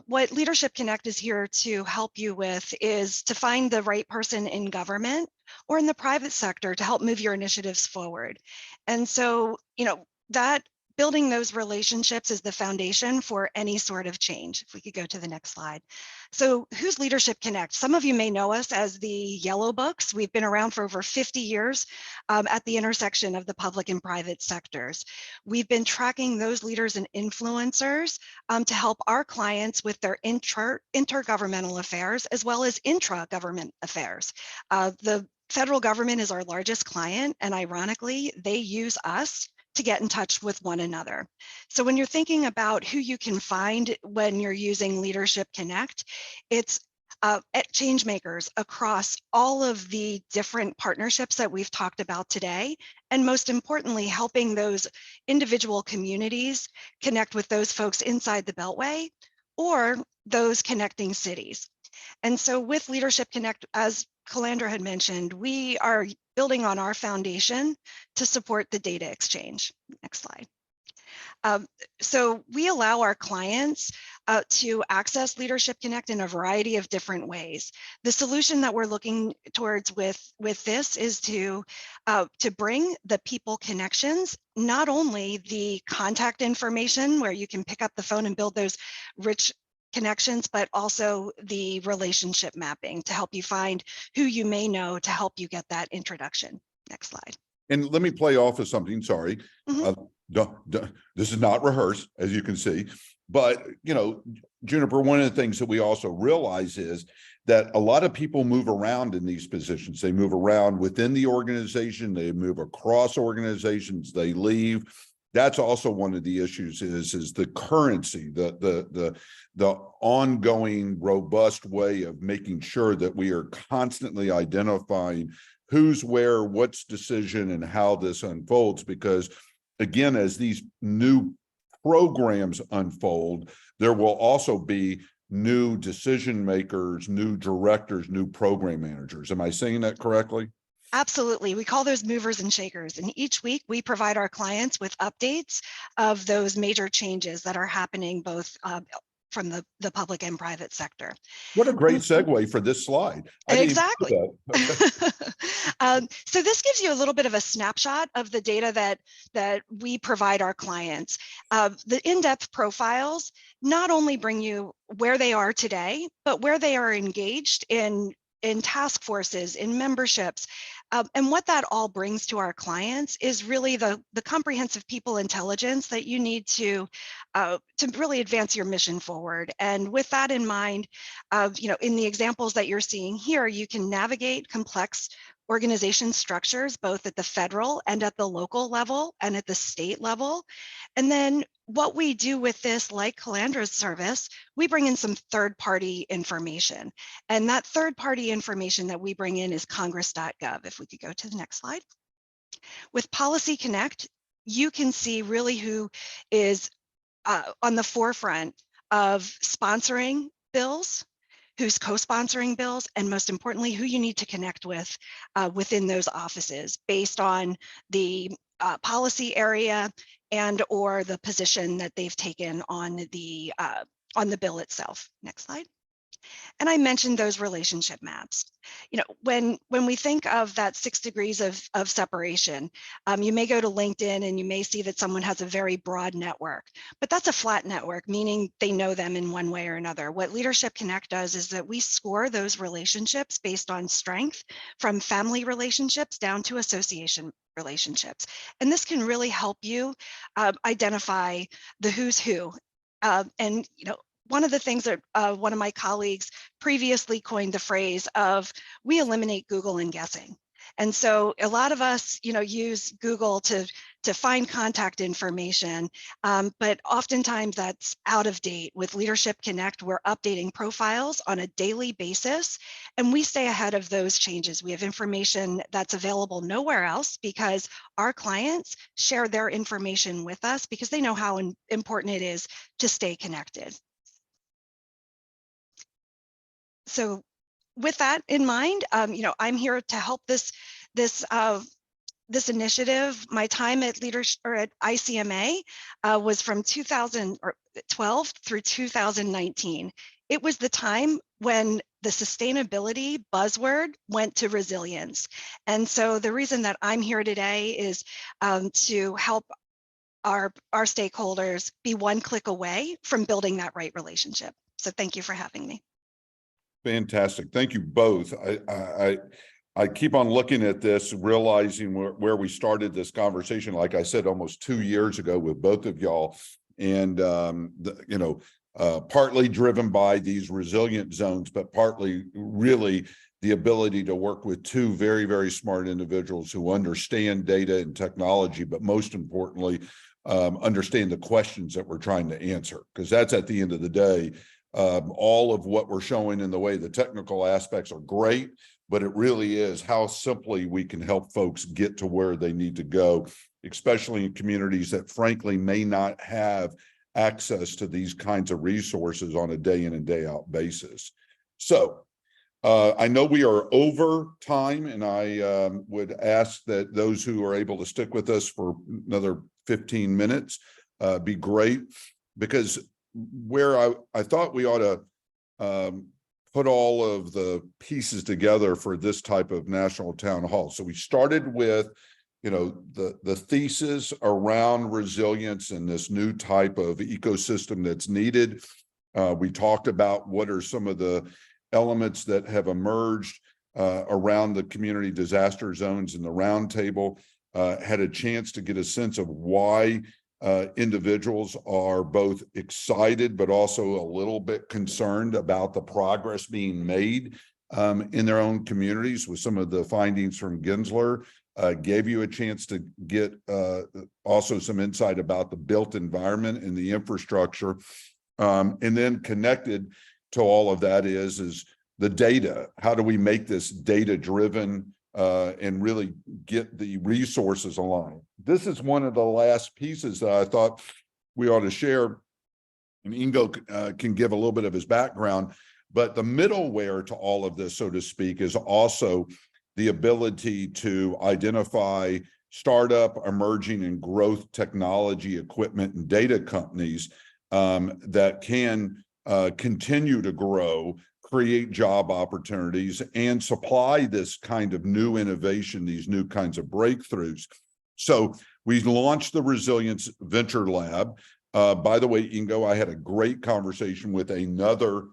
what Leadership Connect is here to help you with is to find the right person in government or in the private sector to help move your initiatives forward. And so, you know, that building those relationships is the foundation for any sort of change. If we could go to the next slide. So who's Leadership Connect? Some of you may know us as the Yellow Books. We've been around for over 50 years at the intersection of the public and private sectors. We've been tracking those leaders and influencers to help our clients with their intergovernmental affairs as well as intra-government affairs. The federal government is our largest client, and ironically, they use us to get in touch with one another. So when you're thinking about who you can find when you're using Leadership Connect, it's change makers across all of the different partnerships that we've talked about today. And most importantly, helping those individual communities connect with those folks inside the Beltway or those connecting cities. And so with Leadership Connect, as Calandra had mentioned, we are building on our foundation to support the data exchange. Next slide. So we allow our clients to access Leadership Connect in a variety of different ways. The solution that we're looking towards with this is to bring the people connections, not only the contact information where you can pick up the phone and build those rich connections, but also the relationship mapping to help you find who you may know to help you get that introduction. Next slide. And let me play off of something, sorry. Mhm. This is not rehearsed, as you can see, but Juniper, one of the things that we also realize is that a lot of people move around in these positions. They move around within the organization, they move across organizations, they leave. That's also one of the issues is the currency, the ongoing robust way of making sure that we are constantly identifying who's where, what's decision, and how this unfolds. Because again, as these new programs unfold, there will also be new decision makers, new directors, new program managers. Am I saying that correctly? Absolutely. We call those movers and shakers. And each week we provide our clients with updates of those major changes that are happening both from the public and private sector. What a great segue for this slide. Exactly. So this gives you a little bit of a snapshot of the data that we provide our clients. The in-depth profiles not only bring you where they are today, but where they are engaged in task forces, in memberships. And what that all brings to our clients is really the comprehensive people intelligence that you need to really advance your mission forward. And with that in mind, in the examples that you're seeing here, you can navigate complex organization structures, both at the federal and at the local level and at the state level. And then what we do with this, like Calandra's service, we bring in some third-party information. And that third-party information that we bring in is congress.gov. If we could go to the next slide. With Policy Connect, you can see really who is on the forefront of sponsoring bills, who's co-sponsoring bills, and most importantly, who you need to connect with within those offices based on the policy area and or the position that they've taken on the bill itself. Next slide. And I mentioned those relationship maps. When we think of that 6 degrees of separation, you may go to LinkedIn and you may see that someone has a very broad network, but that's a flat network, meaning they know them in one way or another. What Leadership Connect does is that we score those relationships based on strength, from family relationships down to association relationships. And this can really help you identify the who's who. And one of the things that one of my colleagues previously coined the phrase of, we eliminate Google and guessing. And so a lot of us, use Google to find contact information, but oftentimes that's out of date. With Leadership Connect, we're updating profiles on a daily basis, and we stay ahead of those changes. We have information that's available nowhere else because our clients share their information with us because they know how important it is to stay connected. So with that in mind, I'm here to help this initiative. My time at ICMA was from 2012 through 2019. It was the time when the sustainability buzzword went to resilience. And so the reason that I'm here today is to help our stakeholders be one click away from building that right relationship. So thank you for having me. Fantastic. Thank you both. I keep on looking at this, realizing where we started this conversation, like I said, almost 2 years ago with both of y'all. And, partly driven by these resilient zones, but partly really the ability to work with two very, very smart individuals who understand data and technology, but most importantly, understand the questions that we're trying to answer, because that's at the end of the day. All of what we're showing in the way the technical aspects are great, but it really is how simply we can help folks get to where they need to go, especially in communities that frankly may not have access to these kinds of resources on a day in and day out basis. So I know we are over time, and I would ask that those who are able to stick with us for another 15 minutes be great, because where I thought we ought to put all of the pieces together for this type of national town hall. So we started with, the thesis around resilience and this new type of ecosystem that's needed. We talked about what are some of the elements that have emerged around the community disaster zones in the roundtable. Had a chance to get a sense of why individuals are both excited but also a little bit concerned about the progress being made in their own communities with some of the findings from Genlser. Gave you a chance to get also some insight about the built environment and the infrastructure. And then connected to all of that is the data. How do we make this data driven and really get the resources aligned? This is one of the last pieces that I thought we ought to share. And Ingo can give a little bit of his background, but the middleware to all of this, so to speak, is also the ability to identify startup, emerging, and growth technology equipment and data companies that can continue to grow, create job opportunities, and supply this kind of new innovation, these new kinds of breakthroughs. So we launched the Resilience Venture Lab. By the way, Ingo, I had a great conversation with another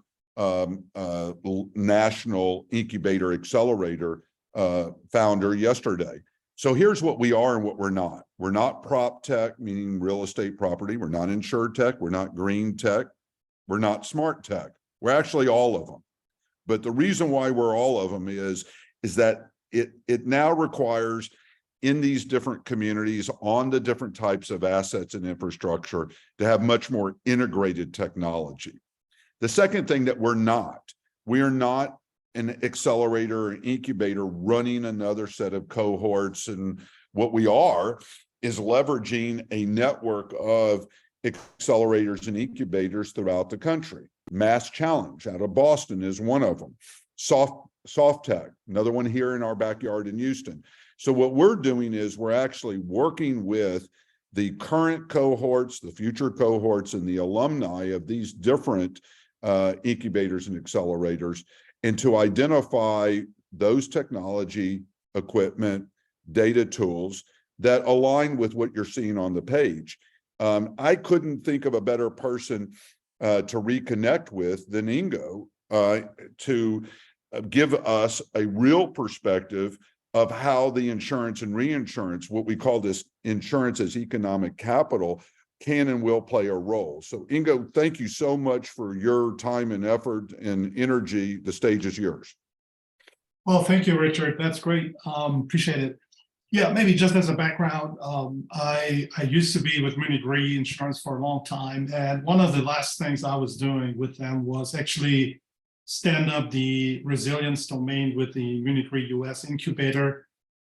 national incubator accelerator founder yesterday. So here's what we are and what we're not. We're not prop tech, meaning real estate property. We're not insure tech. We're not green tech. We're not smart tech. We're actually all of them. But the reason why we're all of them is that it now requires in these different communities on the different types of assets and infrastructure to have much more integrated technology. The second thing that we are not an accelerator or incubator running another set of cohorts. And what we are is leveraging a network of accelerators and incubators throughout the country. Mass Challenge out of Boston is one of them. Soft Tech, another one here in our backyard in Houston. So what we're doing is we're actually working with the current cohorts, the future cohorts, and the alumni of these different incubators and accelerators, and to identify those technology, equipment, data tools that align with what you're seeing on the page. I couldn't think of a better person to reconnect with than Ingo to give us a real perspective of how the insurance and reinsurance, what we call this insurance as economic capital, can and will play a role. So Ingo, thank you so much for your time and effort and energy. The stage is yours. Well, thank you, Richard. That's great. Appreciate it. Yeah, maybe just as a background, I used to be with Munich Re Insurance for a long time. And one of the last things I was doing with them was actually stand up the resilience domain with the Munich Re US incubator.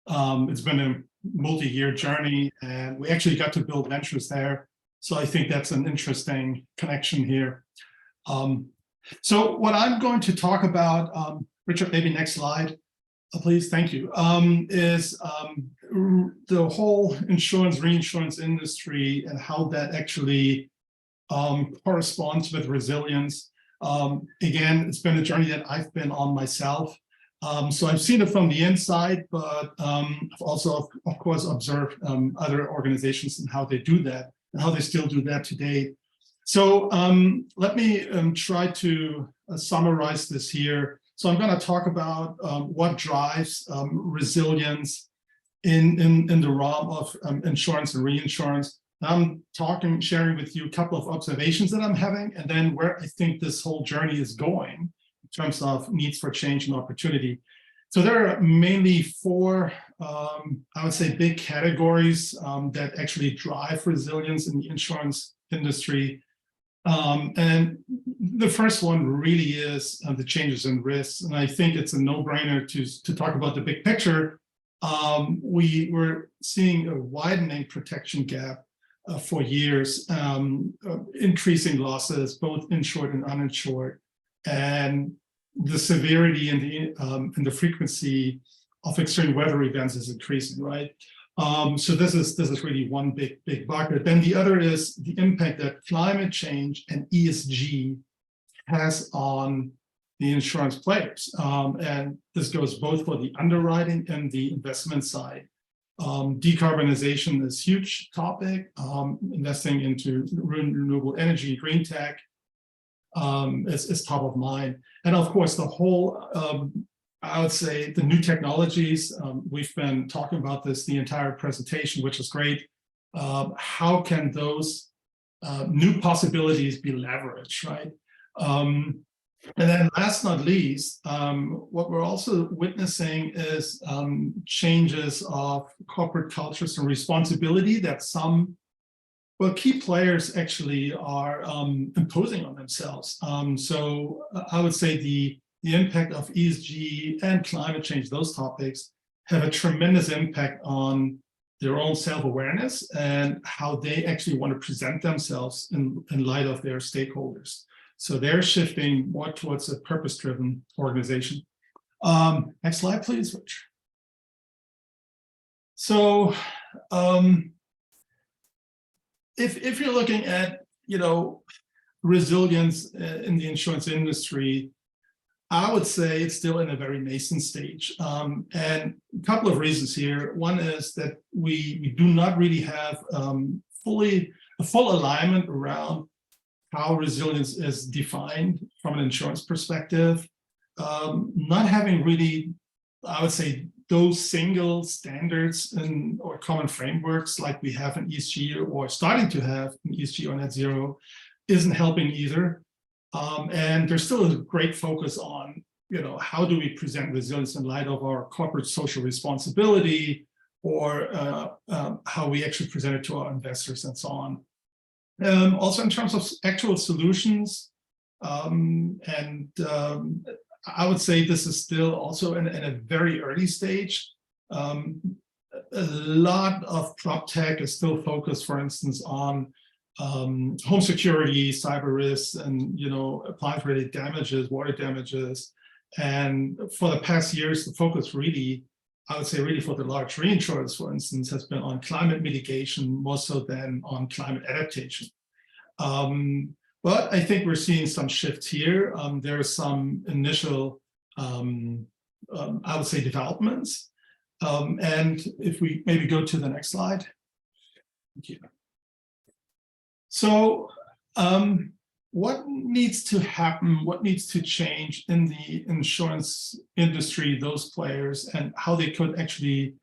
It's been a multi-year journey, and we actually got to build ventures there. So I think that's an interesting connection here. So what I'm going to talk about, Richard, maybe next slide, please, thank you, is the whole insurance, reinsurance industry and how that actually corresponds with resilience. Again, it's been a journey that I've been on myself. So I've seen it from the inside, but I've also, of course, observed other organizations and how they do that and how they still do that today. So let me try to summarize this here. So I'm going to talk about what drives resilience in the realm of insurance and reinsurance. I'm sharing with you a couple of observations that I'm having, and then where I think this whole journey is going in terms of needs for change and opportunity. So there are mainly four, I would say, big categories that actually drive resilience in the insurance industry. And the first one really is the changes in risks. And I think it's a no-brainer to talk about the big picture. We're seeing a widening protection gap for years, increasing losses, both insured and uninsured, and the severity and the frequency of extreme weather events is increasing, right? So this is really one big bucket. Then the other is the impact that climate change and ESG has on the insurance players. And this goes both for the underwriting and the investment side. Decarbonization is a huge topic, investing into renewable energy, green tech. is top of mind. And of course, the whole, I would say the new technologies, we've been talking about this the entire presentation, which is great. How can those new possibilities be leveraged, right? And then last not least, what we're also witnessing is changes of corporate cultures and responsibility that some, well, key players actually are imposing on themselves. So I would say the impact of ESG and climate change, those topics, have a tremendous impact on their own self-awareness and how they actually want to present themselves in light of their stakeholders. So they're shifting more towards a purpose-driven organization. Next slide, please, Rich. So if you're looking at, resilience in the insurance industry, I would say it's still in a very nascent stage. And a couple of reasons here. One is that we do not really have a full alignment around how resilience is defined from an insurance perspective. Not having really, I would say, those single standards or common frameworks like we have in ESG or starting to have in ESG or net zero isn't helping either. And there's still a great focus on, how do we present resilience in light of our corporate social responsibility, or how we actually present it to our investors and so on. Also in terms of actual solutions, I would say this is still also in a very early stage. A lot of prop tech is still focused, for instance, on home security, cyber risks, and appliance-related damages, water damages. And for the past years, the focus really, I would say, really for the large reinsurers, for instance, has been on climate mitigation more so than on climate adaptation. But I think we're seeing some shifts here. There are some initial, I would say, developments. And if we maybe go to the next slide. Thank you. So what needs to happen, what needs to change in the insurance industry, those players, and how they could actually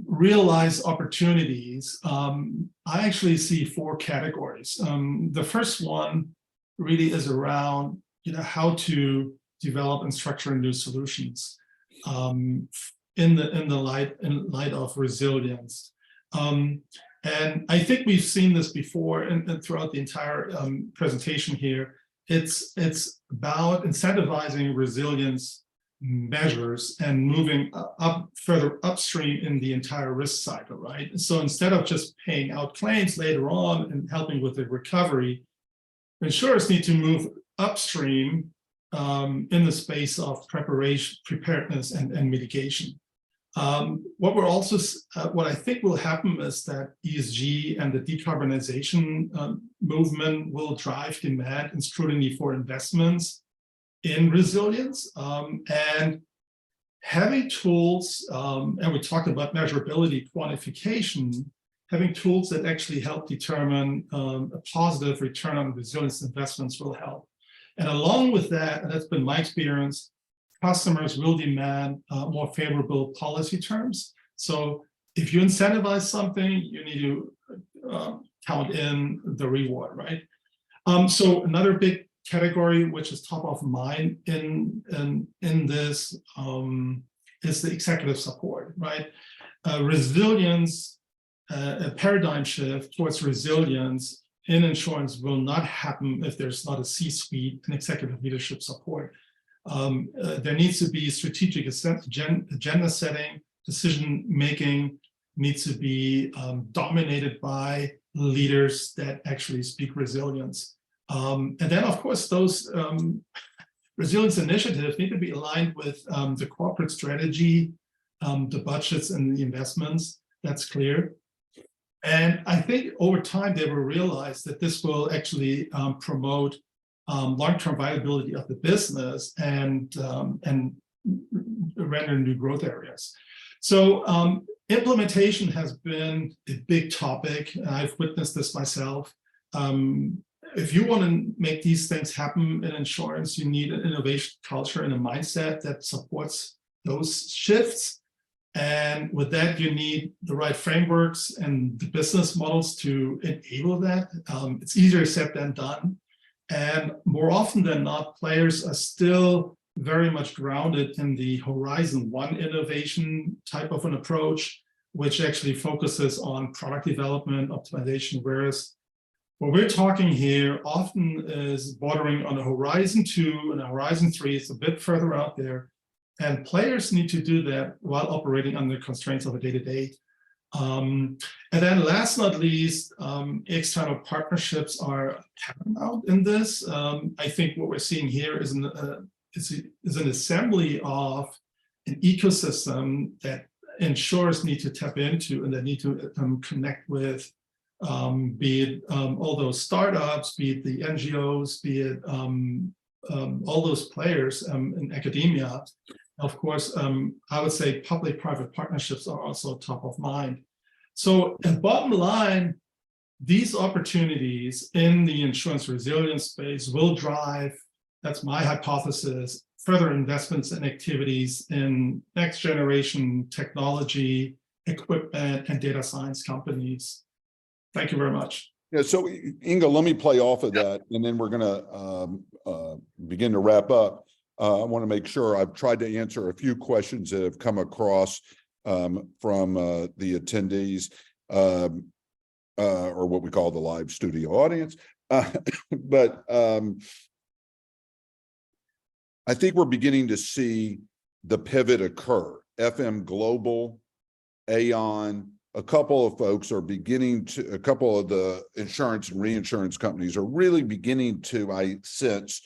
realize opportunities? I actually see 4 categories. The first one really is around, how to develop and structure new solutions in light of resilience. And I think we've seen this before and throughout the entire presentation here. It's about incentivizing resilience measures and moving further upstream in the entire risk cycle, right? So instead of just paying out claims later on and helping with the recovery, insurers need to move upstream in the space of preparedness and mitigation. What I think will happen is that ESG and the decarbonization movement will drive demand and scrutiny for investments in resilience, and having tools, and we talked about measurability, quantification, having tools that actually help determine a positive return on resilience investments will help. And along with that, and that's been my experience, customers will demand more favorable policy terms. So if you incentivize something, you need to count in the reward, right? So another big category, which is top of mind in this, is the executive support, right? Resilience, a paradigm shift towards resilience in insurance will not happen if there's not a C-suite and executive leadership support. There needs to be strategic agenda setting, decision making needs to be dominated by leaders that actually speak resilience. And then, of course, those resilience initiatives need to be aligned with the corporate strategy, the budgets and the investments. That's clear. And I think over time, they will realize that this will actually promote long-term viability of the business and render new growth areas. So implementation has been a big topic. I've witnessed this myself. if you want to make these things happen in insurance, you need an innovation culture and a mindset that supports those shifts. And with that, you need the right frameworks and the business models to enable that. It's easier said than done. And more often than not, players are still very much grounded in the Horizon 1 innovation type of an approach, which actually focuses on product development, optimization, whereas what we're talking here often is bordering on a Horizon 2 and a Horizon 3. It's a bit further out there. And players need to do that while operating under constraints of a day-to-day. And then last but not least, external partnerships are paramount in this. I think what we're seeing here is an assembly of an ecosystem that insurers need to tap into and that need to connect with, be it all those startups, be it the NGOs, be it all those players in academia. Of course, I would say public-private partnerships are also top of mind. So bottom line, these opportunities in the insurance resilience space will drive, that's my hypothesis, further investments and activities in next generation technology, equipment, and data science companies. Thank you very much. Yeah, so Inga, let me play off of that, and then we're going to begin to wrap up. I want to make sure I've tried to answer a few questions that have come across from the attendees, or what we call the live studio audience. But I think we're beginning to see the pivot occur. FM Global, Aon, a couple of folks are beginning to, a couple of the insurance and reinsurance companies are really beginning to, I sense,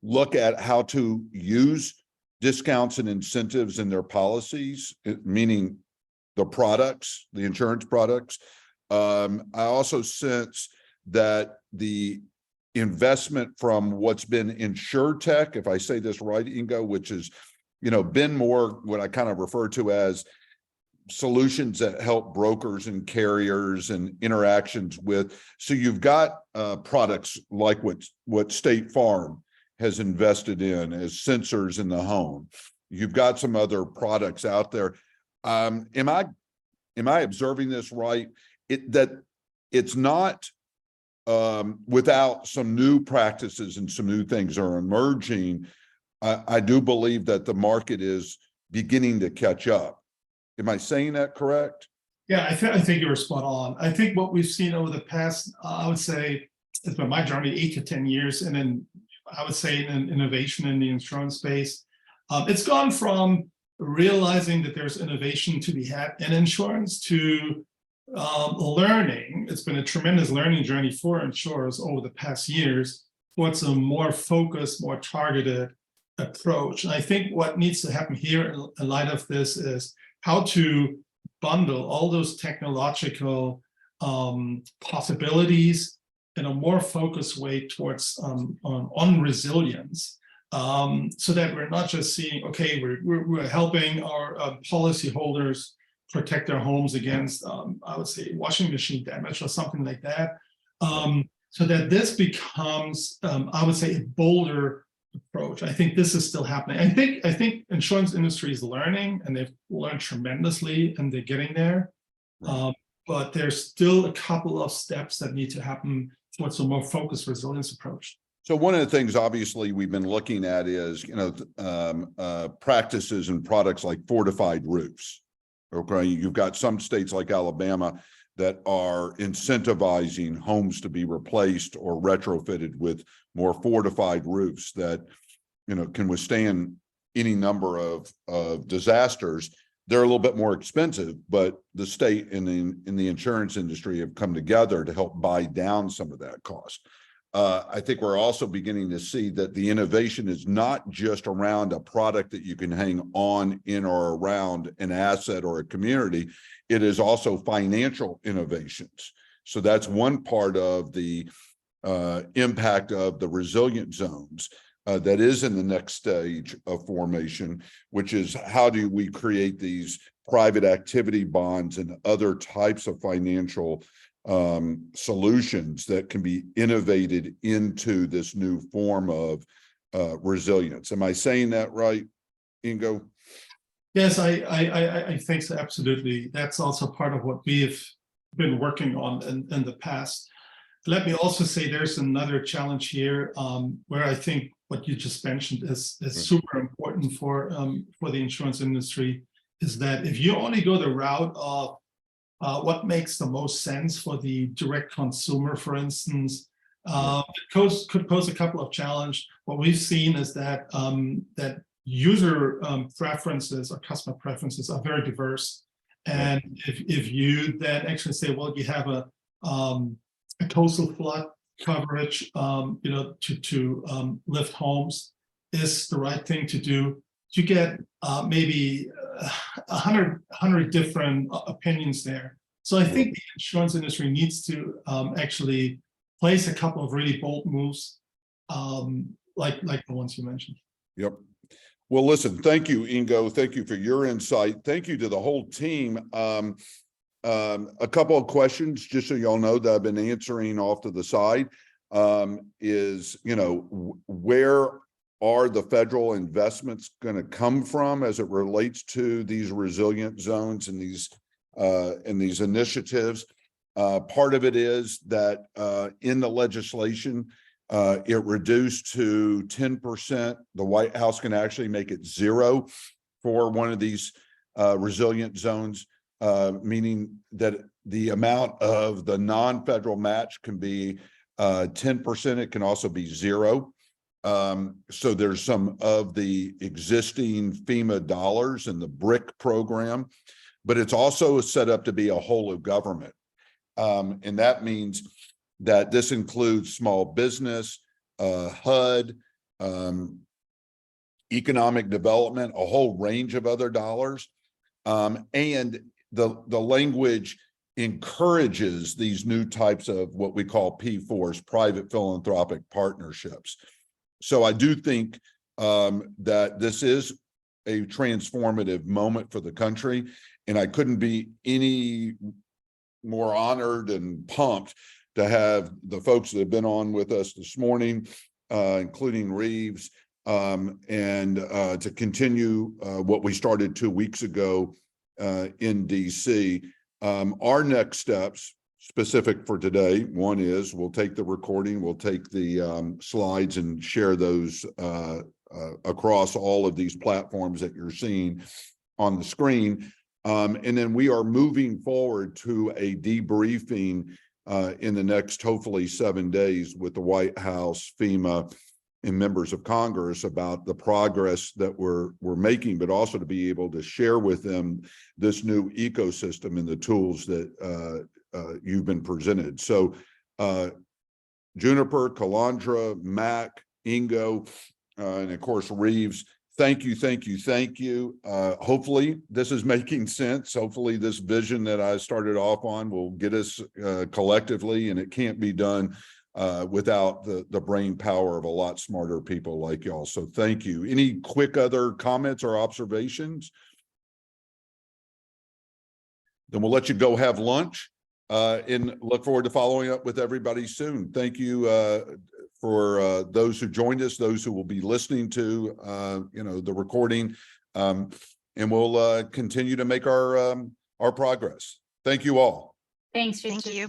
look at how to use discounts and incentives in their policies, meaning the products, the insurance products. I also sense that the investment from what's been InsurTech, if I say this right, Ingo, which is, been more what I kind of refer to as solutions that help brokers and carriers and interactions with. So you've got products like what State Farm has invested in as sensors in the home. You've got some other products out there. Am I observing this right? That it's not without some new practices and some new things are emerging. I do believe that the market is beginning to catch up. Am I saying that correct? Yeah, I think you were spot on. I think what we've seen over the past, I would say, it's been my journey 8 to 10 years, and then I would say in innovation in the insurance space, it's gone from realizing that there's innovation to be had in insurance to learning. It's been a tremendous learning journey for insurers over the past years. What's a more focused, more targeted approach? And I think what needs to happen here in light of this is how to bundle all those technological possibilities in a more focused way towards on resilience, so that we're not just seeing, okay, we're helping our policyholders protect their homes against, I would say, washing machine damage or something like that, so that this becomes, I would say, a bolder approach. I think this is still happening. I think insurance industry is learning, and they've learned tremendously, and they're getting there. But there's still a couple of steps that need to happen towards a more focused resilience approach. So one of the things, obviously, we've been looking at is, practices and products like fortified roofs. Okay, you've got some states like Alabama that are incentivizing homes to be replaced or retrofitted with more fortified roofs that, can withstand any number of disasters. They're a little bit more expensive, but the state and in the insurance industry have come together to help buy down some of that cost. I think we're also beginning to see that the innovation is not just around a product that you can hang on in or around an asset or a community. It is also financial innovations. So that's one part of the impact of the resilient zones that is in the next stage of formation, which is how do we create these private activity bonds and other types of financial solutions that can be innovated into this new form of resilience. Am I saying that right, Ingo? Yes, I think so, absolutely. That's also part of what we've been working on in the past. Let me also say there's another challenge here where I think what you just mentioned is super important for the insurance industry, is that if you only go the route of what makes the most sense for the direct consumer, for instance, it could pose a couple of challenges. What we've seen is that that user preferences or customer preferences are very diverse. And if you then actually say, well, you have a coastal flood coverage, you know, to lift homes is the right thing to do. You get maybe 100 different opinions there. So I think the insurance industry needs to actually place a couple of really bold moves, like the ones you mentioned. Yep. Well, listen, thank you, Ingo. Thank you for your insight. Thank you to the whole team. A couple of questions, just so y'all know, that I've been answering off to the side, is, you know, where are the federal investments going to come from as it relates to these resilient zones and these initiatives? Part of it is that in the legislation, it reduced to 10%. The White House can actually make it 0 for one of these resilient zones, meaning that the amount of the non-federal match can be 10%. It can also be 0. So there's some of the existing FEMA dollars in the BRIC program, but it's also set up to be a whole of government. And that means that this includes small business, HUD, economic development, a whole range of other dollars. And the language encourages these new types of what we call P4s, private philanthropic partnerships. So I do think that this is a transformative moment for the country, and I couldn't be any more honored and pumped to have the folks that have been on with us this morning, including Reeves, and to continue what we started 2 weeks ago in DC. Our next steps, specific for today, one is we'll take the recording, we'll take the slides and share those across all of these platforms that you're seeing on the screen. And then we are moving forward to a debriefing in the next, hopefully, 7 days with the White House, FEMA, and members of Congress about the progress that we're making, but also to be able to share with them this new ecosystem and the tools that you've been presented. So Juniper, Calandra, Mac, Ingo, and of course, Reeves, thank you, thank you, thank you. Hopefully this is making sense. Hopefully this vision that I started off on will get us collectively, and it can't be done without the brain power of a lot smarter people like y'all. So thank you. Any quick other comments or observations? Then we'll let you go have lunch and look forward to following up with everybody soon. Thank you for those who joined us, those who will be listening to the recording, and we'll continue to make our progress. Thank you all. Thanks, Richard. Thank you.